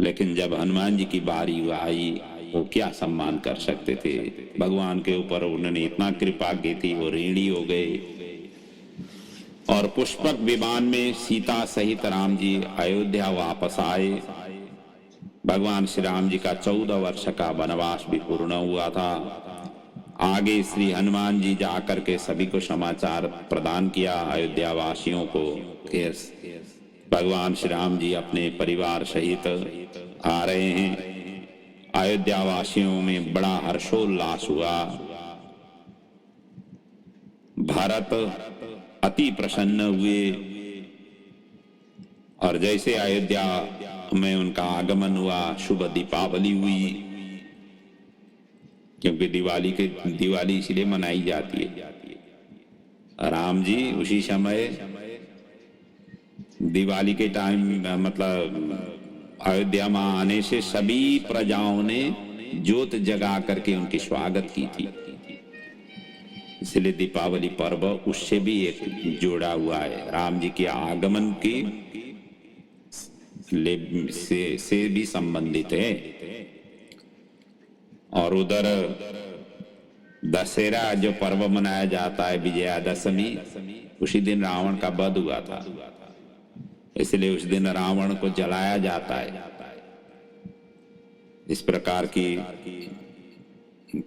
लेकिन जब हनुमान जी की बारी आई, वो क्या सम्मान कर सकते थे? भगवान के ऊपर उन्होंने इतना कृपा की थी, वो ऋणी हो गए। और पुष्पक विमान में सीता सहित राम जी अयोध्या वापस आए। भगवान श्री राम जी का 14 वर्ष का वनवास भी पूर्ण हुआ था। आगे श्री हनुमान जी जाकर के सभी को समाचार प्रदान किया अयोध्या वासियों को। भगवान श्री राम जी अपने परिवार सहित आ रहे हैं। अयोध्या वासियों में बड़ा हर्षोल्लास हुआ। भरत अति प्रसन्न हुए और जैसे अयोध्या में उनका आगमन हुआ, शुभ दीपावली हुई। क्योंकि दिवाली इसलिए मनाई जाती है। राम जी उसी समय दिवाली के टाइम मतलब अयोध्या में आने से सभी प्रजाओं ने ज्योत जगा करके उनकी स्वागत की थी। इसलिए दीपावली पर्व उससे भी एक जोड़ा हुआ है। राम जी के आगमन की से भी संबंधित है। और उधर दशहरा जो पर्व मनाया जाता है, विजयादशमी, उसी दिन रावण का वध हुआ था। इसलिए उस दिन रावण को जलाया जाता है। इस प्रकार की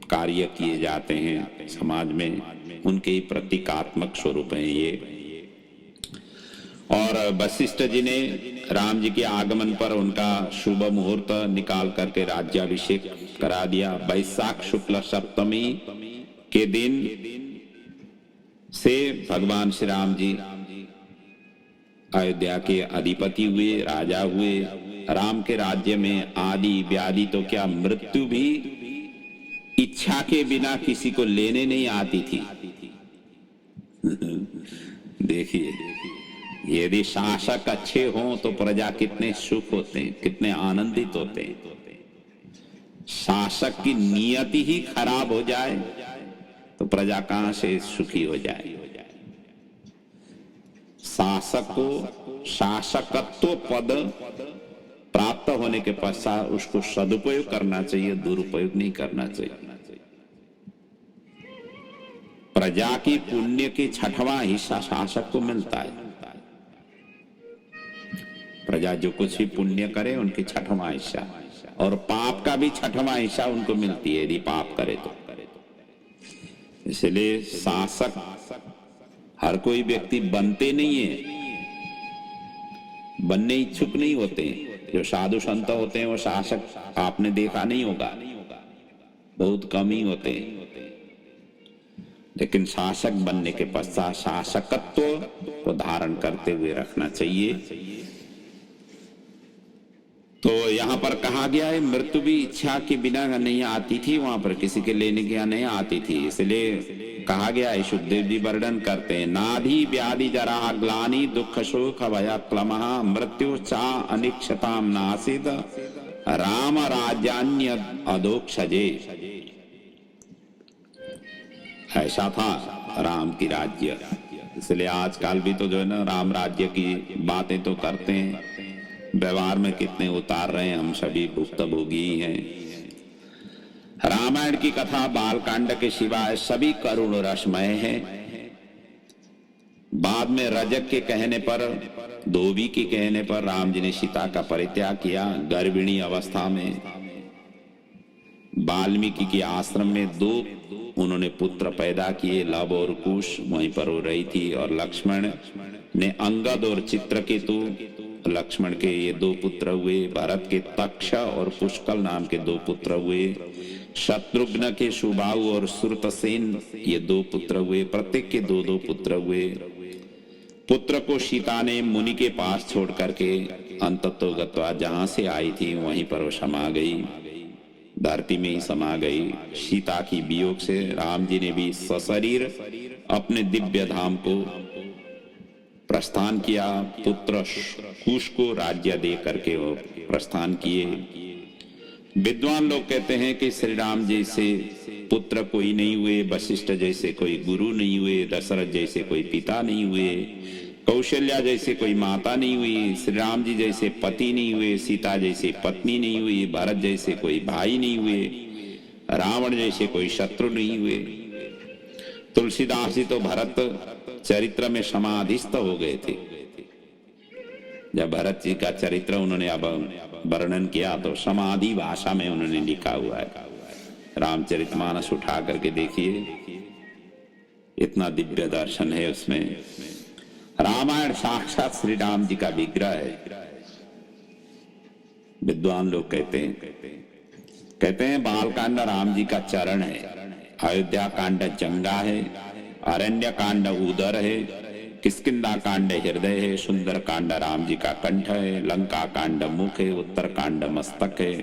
कार्य किए जाते हैं समाज में, उनके ही प्रतीकात्मक स्वरूप हैं ये। और वशिष्ठ जी ने राम जी के आगमन पर उनका शुभ मुहूर्त निकाल करके राज्याभिषेक करा दिया। वैशाख शुक्ल सप्तमी के दिन से भगवान श्री राम जी अयोध्या के अधिपति हुए, राजा हुए। राम के राज्य में आदि व्याधि तो क्या, मृत्यु भी इच्छा के बिना किसी को लेने नहीं आती थी। देखिए, यदि शासक अच्छे हों तो प्रजा कितने सुख होते हैं, कितने आनंदित होते हैं। शासक की नियति ही खराब हो जाए तो प्रजा कहां से सुखी हो जाए। शासक को शासकत्व पद प्राप्त होने के पश्चात उसको सदुपयोग करना चाहिए, दुरुपयोग नहीं करना चाहिए। प्रजा की पुण्य की 6वां हिस्सा शासक को मिलता है। प्रजा जो कुछ भी पुण्य करे उनकी 6वां हिस्सा और पाप का भी छठवां हिस्सा उनको मिलती है यदि पाप करे तो। इसलिए शासक हर कोई व्यक्ति बनते नहीं है, बनने इच्छुक नहीं होते। जो साधु संत होते हैं वो शासक आपने देखा नहीं होगा, बहुत कम ही होते हैं। लेकिन शासक बनने के पश्चात शासकत्व को धारण करते हुए रखना चाहिए। तो यहाँ पर कहा गया है मृत्यु भी इच्छा के बिना नहीं आती थी, वहां पर किसी के लेने के नहीं आती थी। इसलिए कहा गया है, सुखदेव जी वर्णन करते हैं, नाधि व्याधि जरा ग्लानि दुख शोक भय क्लमः मृत्यु चा अनिक्षताम नासिद राम राज्यान्य अधोक्षजे। ऐसा था राम की राज्य। इसलिए आजकल भी तो जो है ना राम राज्य की बातें तो करते हैं, व्यवहार में कितने उतार रहे हैं हम सभी भुक्तभोगी ही हैं। रामायण की कथा बालकांड के सिवाय सभी करुण रसमय है। बाद में रजक के कहने पर, धोबी के कहने पर राम जी ने सीता का परित्याग किया। गर्भिणी अवस्था में वाल्मीकि के आश्रम में 2 उन्होंने पुत्र पैदा किए, लव और कुश, वहीं पर वो रही थी। और लक्ष्मण ने अंगद और चित्रकेतु, लक्ष्मण के ये 2 पुत्र हुए। भरत के तक्ष और पुष्कल नाम के 2 पुत्र हुए। शत्रुघ्न के सुबाहु और श्रुतसेन ये 2 पुत्र हुए। प्रत्येक के 2-2 पुत्र हुए। पुत्र को सीता ने मुनि के पास छोड़ करके अंततोगत्वा जहां से आई थी वहीं पर वो समा गई, धरती में ही समा गई। सीता की वियोग से राम जी ने भी सशरीर अपने दिव्य धाम को प्रस्थान किया। पुत्र कुश को राज्य दे करके वो प्रस्थान किए। विद्वान लोग कहते हैं कि श्री राम जैसे पुत्र कोई नहीं हुए, वशिष्ठ जैसे कोई गुरु नहीं हुए, दशरथ जैसे कोई पिता नहीं हुए, कौशल्या जैसे कोई माता नहीं हुई, श्री राम जी जैसे पति नहीं हुए, सीता जैसे पत्नी नहीं हुई, भरत जैसे कोई भाई नहीं हुए, रावण जैसे कोई शत्रु नहीं हुए। तुलसीदास जी तो भरत चरित्र में समाधिस्थ हो गए थे। जब भरत जी का चरित्र उन्होंने अब वर्णन किया तो समाधि भाषा में उन्होंने लिखा हुआ है। रामचरितमानस उठा करके देखिए, इतना दिव्य दर्शन है उसमें। रामायण साक्षात श्री राम जी का विग्रह है। विद्वान लोग कहते हैं बालकांड राम जी का चरण है, अयोध्या कांड जंगा है, अरण्य कांड उदर है, किष्किंधा कांड हृदय है, सुंदर कांड राम जी का कंठ है, लंका कांड मुख है, उत्तर कांड मस्तक है।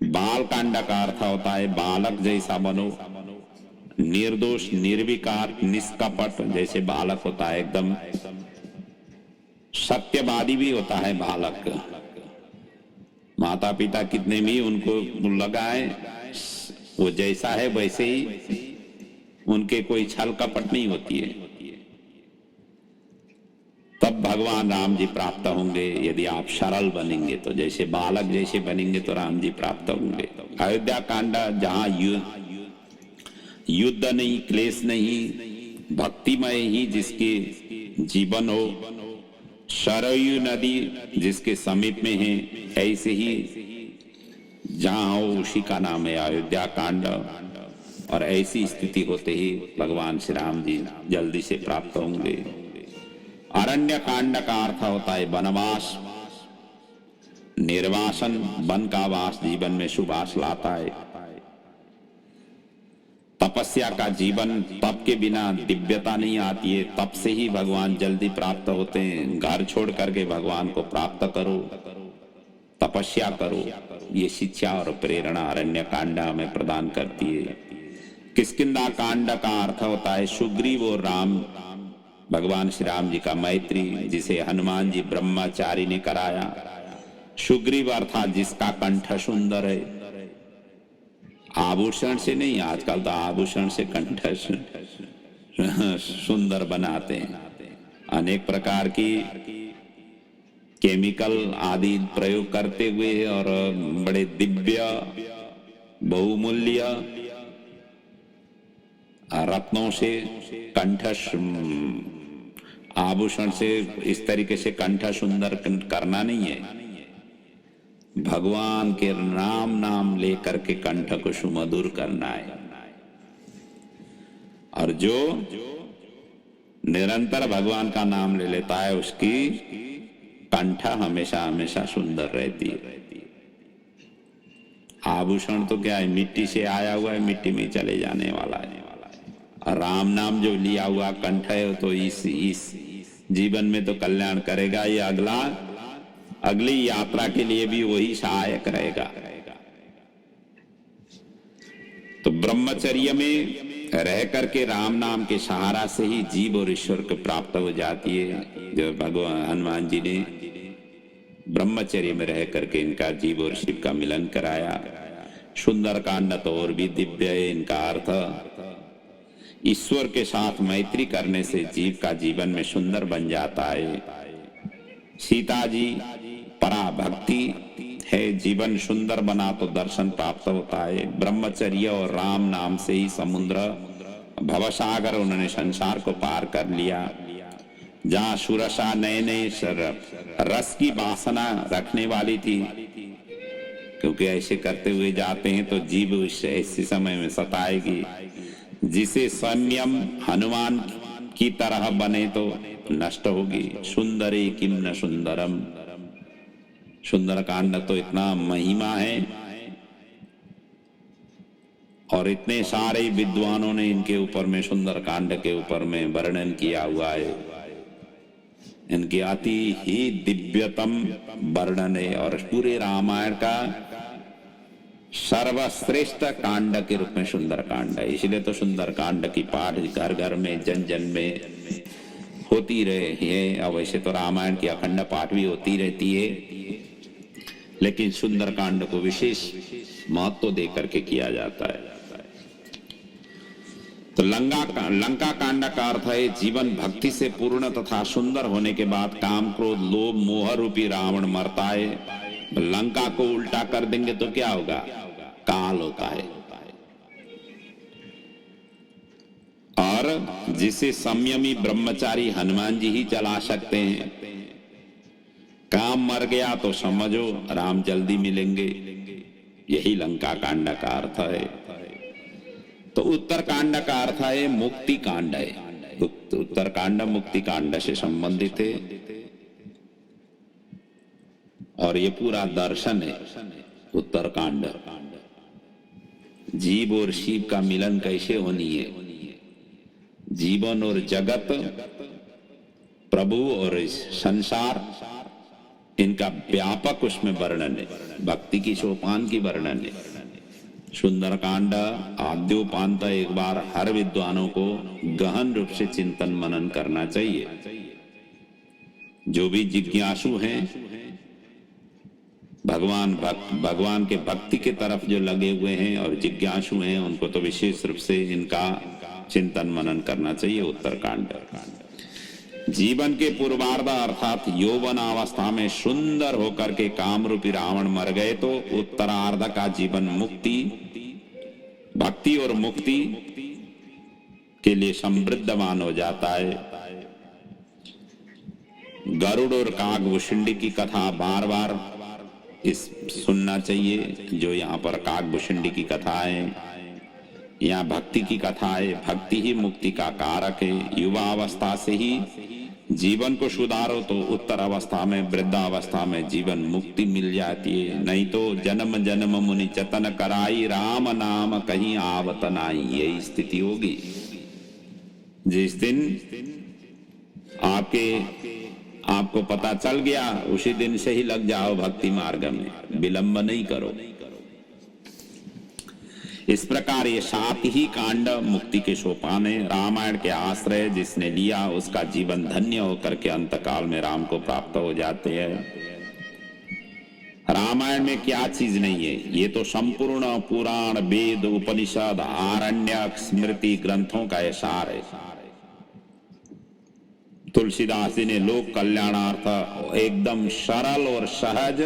बाल कांड का अर्थ होता है बालक जैसा बनो, निर्दोष निर्विकार निष्कपट, जैसे बालक होता है एकदम सत्यवादी भी होता है बालक। माता पिता कितने भी उनको लगाए, वो जैसा है वैसे ही, उनके कोई छल कपट नहीं होती है। तब भगवान राम जी प्राप्त होंगे। यदि आप सरल बनेंगे तो, जैसे बालक जैसे बनेंगे तो राम जी प्राप्त होंगे। अयोध्या कांड जहां युद्ध नहीं, क्लेश नहीं, भक्तिमय ही जिसके जीवन हो, सरयू नदी जिसके समीप में है, ऐसे ही जहां हो उसी का नाम है अयोध्या कांड। और ऐसी स्थिति होते ही भगवान श्री राम जी जल्दी से प्राप्त होंगे। अरण्य कांड का अर्थ होता है वनवास, निर्वासन, वन का वास जीवन में सुबास लाता है। तपस्या का जीवन, तप के बिना दिव्यता नहीं आती है, तप से ही भगवान जल्दी प्राप्त होते हैं। घर छोड़ करके भगवान को प्राप्त करो, तपस्या करो, ये शिक्षा और प्रेरणा अरण्य कांड हमें प्रदान करती है। किष्किंधा कांड का अर्थ होता है सुग्रीव और राम, भगवान श्री राम जी का मैत्री, जिसे हनुमान जी ब्रह्मचारी ने कराया। सुग्रीव अर्थात जिसका कंठ सुंदर है, आभूषण से नहीं, आजकल तो आभूषण से कंठ सुंदर बनाते हैं। अनेक प्रकार की केमिकल आदि प्रयोग करते हुए और बड़े दिव्य बहुमूल्य रत्नों से कंठ, आभूषण से इस तरीके से कंठ सुंदर करना नहीं है। भगवान के नाम लेकर के कंठ को सुमधुर करना है। और जो निरंतर भगवान का नाम ले लेता है उसकी कंठ हमेशा हमेशा सुंदर रहती है। आभूषण तो क्या है, मिट्टी से आया हुआ है, मिट्टी में चले जाने वाला है। और राम नाम जो लिया हुआ कंठ है तो इस जीवन में तो कल्याण करेगा, ये अगली यात्रा के लिए भी वही सहायक रहेगा। तो ब्रह्मचर्य में रह करके राम नाम के सहारा से ही जीव और ईश्वर को प्राप्त हो जाती है। जो भगवान हनुमान जी ने ब्रह्मचर्य में रह करके इनका जीव और शिव का मिलन कराया। सुंदर कांड तो और भी दिव्य है। इनका अर्थ ईश्वर के साथ मैत्री करने से जीव का जीवन में सुंदर बन जाता है। सीता जी पराभक्ति है, जीवन सुंदर बना तो दर्शन प्राप्त होता है। ब्रह्मचर्य और राम नाम से ही समुद्र भवसागर उन्होंने संसार को पार कर लिया। जहाँ सुरसा नए नए रस की वासना रखने वाली थी, क्योंकि ऐसे करते हुए जाते हैं तो जीव ऐसे समय में सताएगी। जिसे संयम हनुमान की तरह बने तो नष्ट होगी। सुंदरे किम न सुंदरम, सुंदर कांड तो इतना महिमा है और इतने सारे विद्वानों ने इनके ऊपर में सुंदर कांड के ऊपर में वर्णन किया हुआ है। इनकी अति ही दिव्यतम वर्णन है और पूरे रामायण का सर्वश्रेष्ठ कांड के रूप में सुंदर कांड है। इसलिए तो सुंदर कांड की पाठ घर घर में जन जन में होती रही है। अब वैसे तो रामायण की अखंड पाठ भी होती रहती है, लेकिन सुंदर कांड को विशेष महत्व दे करके किया जाता है। तो लंका कांड का अर्थ है जीवन भक्ति से पूर्ण तथा सुंदर होने के बाद काम क्रोध लोभ मोह रूपी रावण मरता है। लंका को उल्टा कर देंगे तो क्या होगा, काल होता है। और जिसे संयमी ब्रह्मचारी हनुमान जी ही चला सकते हैं। काम मर गया तो समझो राम जल्दी मिलेंगे, यही लंका कांड का अर्थ है। तो उत्तर कांड का अर्थ है मुक्ति कांड है। उत्तर कांड मुक्ति कांड से संबंधित है और ये पूरा दर्शन है। उत्तर कांड जीव और शिव का मिलन कैसे होनी है, जीवन और जगत, प्रभु और संसार, इनका व्यापक उसमें वर्णन है। भक्ति की सोपान की वर्णन है। सुंदरकांड आद्योपांत एक बार हर विद्वानों को गहन रूप से चिंतन मनन करना चाहिए। जो भी जिज्ञासु हैं, भगवान के भक्ति के तरफ जो लगे हुए हैं और जिज्ञासु हैं, उनको तो विशेष रूप से इनका चिंतन मनन करना चाहिए। उत्तरकांड जीवन के पूर्वार्ध अर्थात यौवन अवस्था में सुंदर होकर के काम रूपी रावण मर गए तो उत्तरार्ध का जीवन मुक्ति, भक्ति और मुक्ति के लिए समृद्धमान हो जाता है। गरुड़ और काग भुषुंडी की कथा बार बार सुनना चाहिए। जो यहाँ पर काग भुषुंडी की कथा है, यहाँ भक्ति की कथा है। भक्ति ही मुक्ति का कारक है। युवा अवस्था से ही जीवन को सुधारो तो उत्तर अवस्था में, वृद्धावस्था में जीवन मुक्ति मिल जाती है। नहीं तो जन्म जन्म मुनि जतन कराई, राम नाम कहीं आवत नाई, यही स्थिति होगी। जिस दिन आपको पता चल गया, उसी दिन से ही लग जाओ भक्ति मार्ग में, विलंब नहीं करो। इस प्रकार ये 7 ही कांड मुक्ति के सोपान है। रामायण के आश्रय जिसने लिया उसका जीवन धन्य होकर के अंतकाल में राम को प्राप्त हो जाते हैं। रामायण में क्या चीज नहीं है, ये तो संपूर्ण पुराण वेद उपनिषद आरण्यक स्मृति ग्रंथों का सार है। तुलसीदास जी ने लोक कल्याणार्थ एकदम सरल और सहज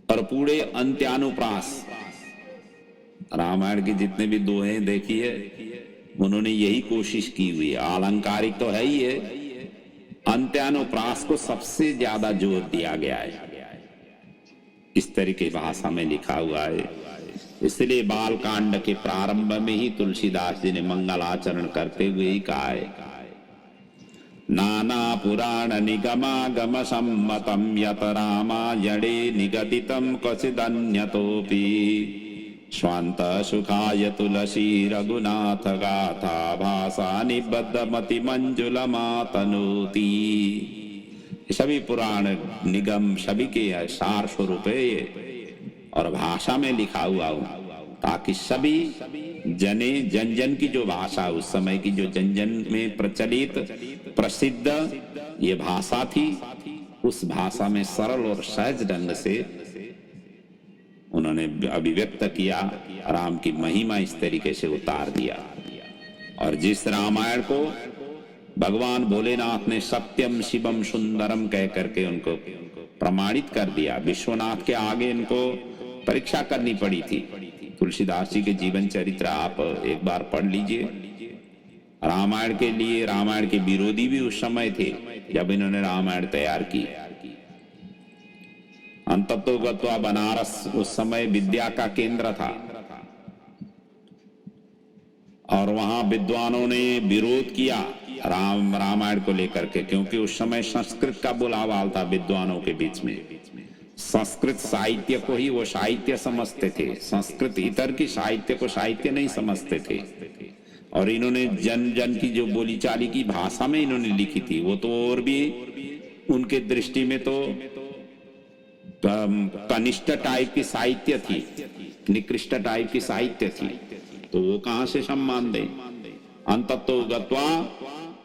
और पूरे अंत्यानुप्रास रामायण की जितने भी दोहें देखी है, उन्होंने यही कोशिश की हुई है। आलंकारिक तो है ही है, अंत्यानुप्रास को सबसे ज्यादा जोर दिया गया है। इस तरीके भाषा में लिखा हुआ है। इसलिए बाल कांड के प्रारंभ में ही तुलसीदास जी ने मंगलाचरण करते हुए ही कहा है, नाना पुराण निगमागम सम्मतम यत रामायणे निगदितम क्वचिदन्यतोऽपि स्वांत सुखाय तुलसी रघुनाथ गाथा भाषा निबद्धमति मंजुलमातनोति। सभी पुराण निगम सभी के सार स्वरूप है ये, और भाषा में लिखा हुआ हो, ताकि सभी जने जन जन की जो भाषा उस समय की जो जन जन में प्रचलित प्रसिद्ध ये भाषा थी, उस भाषा में सरल और सहज ढंग से उन्होंने अभिव्यक्त किया, राम की महिमा इस तरीके से उतार दिया। और जिस रामायण को भगवान भोलेनाथ ने सत्यम शिवम सुंदरम कह करके उनको प्रमाणित कर दिया, विश्वनाथ के आगे इनको परीक्षा करनी पड़ी थी। तुलसीदास जी के जीवन चरित्र आप एक बार पढ़ लीजिए। रामायण के लिए रामायण के विरोधी भी उस समय थे जब इन्होंने रामायण तैयार की। अंततोगत्वा बनारस उस समय विद्या का केंद्र था, और वहां विद्वानों ने विरोध किया रामायण को लेकर के, क्योंकि उस समय संस्कृत का बोलाबाल था विद्वानों के बीच में। संस्कृत साहित्य को ही वो साहित्य समझते थे, संस्कृत इतर की साहित्य को साहित्य नहीं समझते थे। और इन्होंने जन जन की जो बोलीचाली की भाषा में इन्होंने लिखी थी, वो तो और भी उनके दृष्टि में तो कनिष्ठ टाइप की साहित्य थी, निकृष्ट टाइप की साहित्य थी, तो वो कहां से सम्मान दें। अंततोगत्वा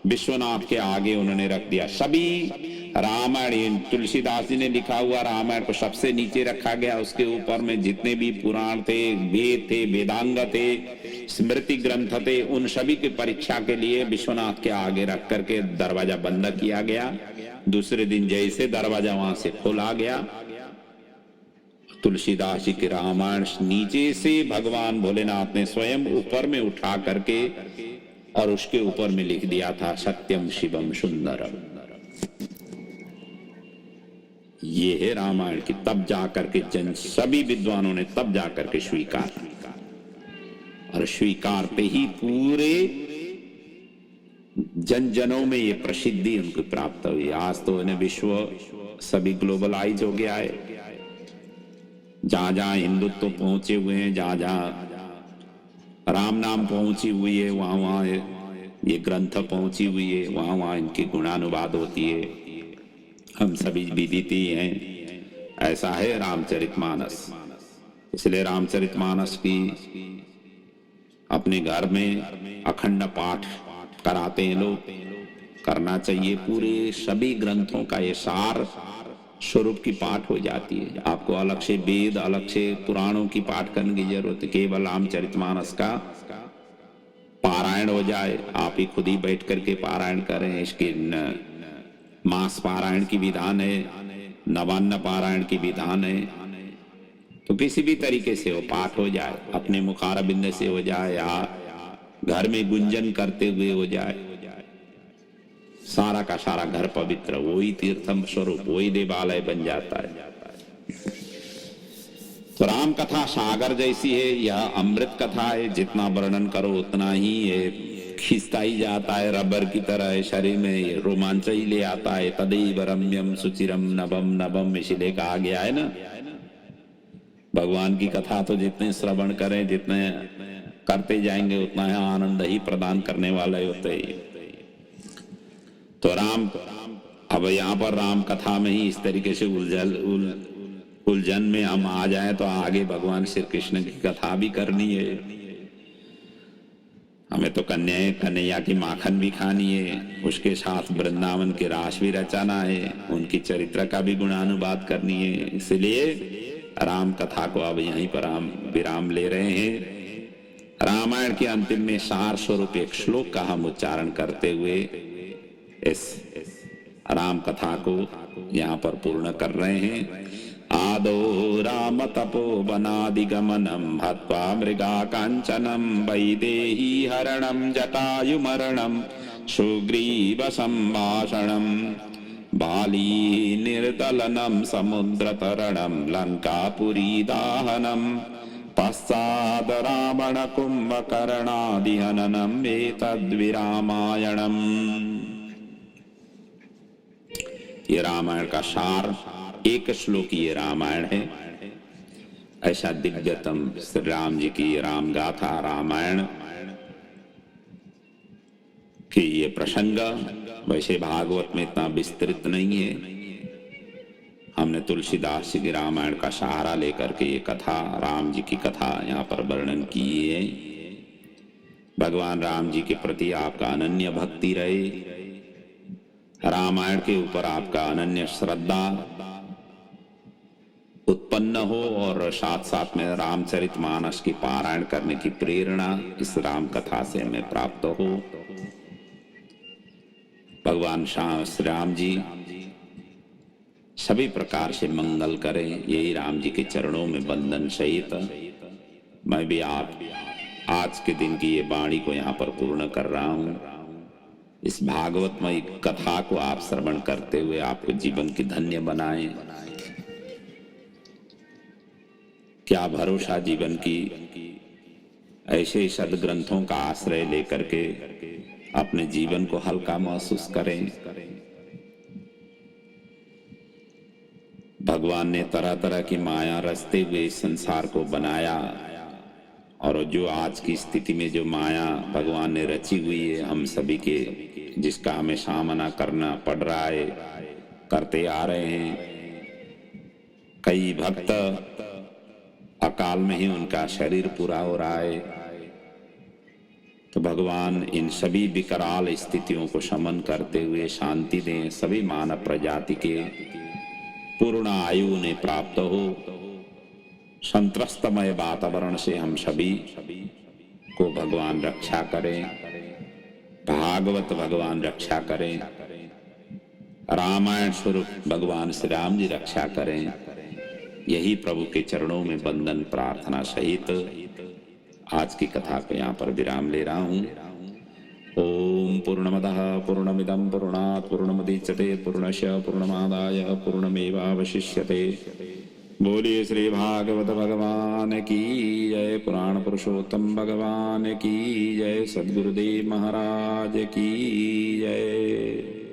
विश्वनाथ के आगे उन्होंने रख दिया। सभी रामायण तुलसीदास जी ने लिखा हुआ रामायण को सबसे नीचे रखा गया, उसके ऊपर में जितने भी पुराण थे, वेद थे, वेदांग थे, स्मृति ग्रंथ थे, उन सभी की परीक्षा के लिए विश्वनाथ के आगे रख करके दरवाजा बंद किया गया। दूसरे दिन जैसे दरवाजा वहां से खोला गया, तुलसीदास जी के रामायण नीचे से भगवान भोलेनाथ ने स्वयं ऊपर में उठा करके और उसके ऊपर में लिख दिया था सत्यम शिवम सुंदरम। ये है रामायण की। तब जाकर के जन सभी विद्वानों ने तब जाकर के स्वीकार, और स्वीकार पे ही पूरे जन जनों में ये प्रसिद्धि उनको प्राप्त हुई। आज तो इन्हें विश्व सभी ग्लोबलाइज हो गया है। जहां जहां हिंदुत्व पहुंचे हुए हैं, जहां जहां राम नाम पहुंची हुई है, वहां वहां ये ग्रंथ पहुंची हुई है, वहां वहां इनकी गुणानुवाद होती है। हम सभी विदित ही हैं। ऐसा है रामचरितमानस। इसलिए रामचरितमानस की अपने घर में अखंड पाठ कराते हैं लोग, करना चाहिए। पूरे सभी ग्रंथों का ये सार स्वरूप की पाठ हो जाती है। आपको अलग से वेद, अलग से पुराणों की पाठ करने की जरूरत है। केवल रामचरितमानस का पारायण हो जाए, आप ही खुद ही बैठ करके पारायण करें। इसके मास पारायण की विधान है, नवान्न पारायण की विधान है। तो किसी भी तरीके से वो पाठ हो जाए, अपने मुखारबिंद से हो जाए या घर में गुंजन करते हुए हो जाए, सारा का सारा घर पवित्र, वही तीर्थम स्वरूप, वही देवालय बन जाता है। तो राम कथा सागर जैसी है, यह अमृत कथा है। जितना वर्णन करो उतना ही ये खींचता ही जाता है, रबर की तरह शरीर में रोमांच ही ले आता है। तदैव रम्यम सुचिरम नभम नभम, इसलिए कहा गया है ना, भगवान की कथा तो जितने श्रवण करें, जितने करते जाएंगे, उतना है आनंद ही प्रदान करने वाले होते हैं। तो राम, अब यहाँ पर राम कथा में ही इस तरीके से उलझन में हम आ जाएं तो आगे भगवान श्री कृष्ण की कथा भी करनी है। हमें तो कन्हैया की माखन भी खानी है, उसके साथ वृंदावन के रास भी रचाना है, उनकी चरित्र का भी गुणानुवाद करनी है। इसलिए राम कथा को अब यहीं पर हम विराम ले रहे हैं। रामायण के अंतिम में सार स्वरूप एक श्लोक का हम उच्चारण करते हुए इस राम कथा को यहाँ पर पूर्ण कर रहे हैं। आदो राम तपो वनादिगमनम हत्वा मृगा कांचनम वैदेही हरणम जटायुमरणम सुग्रीव संभाषणम बाली निर्दलनम समुद्रतरणम लंकापुरी दाहनम पश्चाद रावण कुंभकर्णादिहननम एतद्विरामायणम। ये रामायण का सार एक श्लोकीय रामायण है। ऐसा दिव्यतम श्री राम जी की राम गाथा रामायण कि ये प्रसंग वैसे भागवत में इतना विस्तृत नहीं है। हमने तुलसीदास जी की रामायण का सहारा लेकर के ये कथा, राम जी की कथा यहाँ पर वर्णन की है। भगवान राम जी के प्रति आपका अनन्य भक्ति रहे, रामायण के ऊपर आपका अनन्य श्रद्धा उत्पन्न हो और साथ साथ में रामचरितमानस की पारायण करने की प्रेरणा इस राम कथा से हमें प्राप्त हो। भगवान श्री राम जी सभी प्रकार से मंगल करें, यही राम जी के चरणों में बंधन सहित मैं भी आप आज के दिन की ये वाणी को यहाँ पर पूर्ण कर रहा हूँ। इस भागवतमय कथा को आप श्रवण करते हुए आपको जीवन की धन्य बनाएं। क्या भरोसा जीवन की, ऐसे सदग्रंथों का आश्रय लेकर के अपने जीवन को हल्का महसूस करें। भगवान ने तरह तरह की माया रचते हुए इस संसार को बनाया और जो आज की स्थिति में जो माया भगवान ने रची हुई है हम सभी के, जिसका हमें सामना करना पड़ रहा है, करते आ रहे हैं। कई भक्त अकाल में ही उनका शरीर पूरा हो रहा है। तो भगवान इन सभी विकराल स्थितियों को शमन करते हुए शांति दें, सभी मानव प्रजाति के पूर्ण आयु ने प्राप्त हो। संत्रस्तमय वातावरण से हम सभी को भगवान रक्षा करें, भागवत भगवान रक्षा करें, रामायण स्वरूप भगवान श्री राम जी रक्षा करें। यही प्रभु के चरणों में बंदन प्रार्थना सहित आज की कथा को यहाँ पर विराम ले रहा हूँ। ओम पूर्णमदः पूर्णमिदं पूर्णात् पूर्णमुदच्यते पूर्णस्य पूर्णमादाय पूर्णमेवावशिष्यते। बोलिए श्री भागवत भगवान की जय, पुराण पुरुषोत्तम भगवान की जय, सद्गुरुदेव महाराज की जय।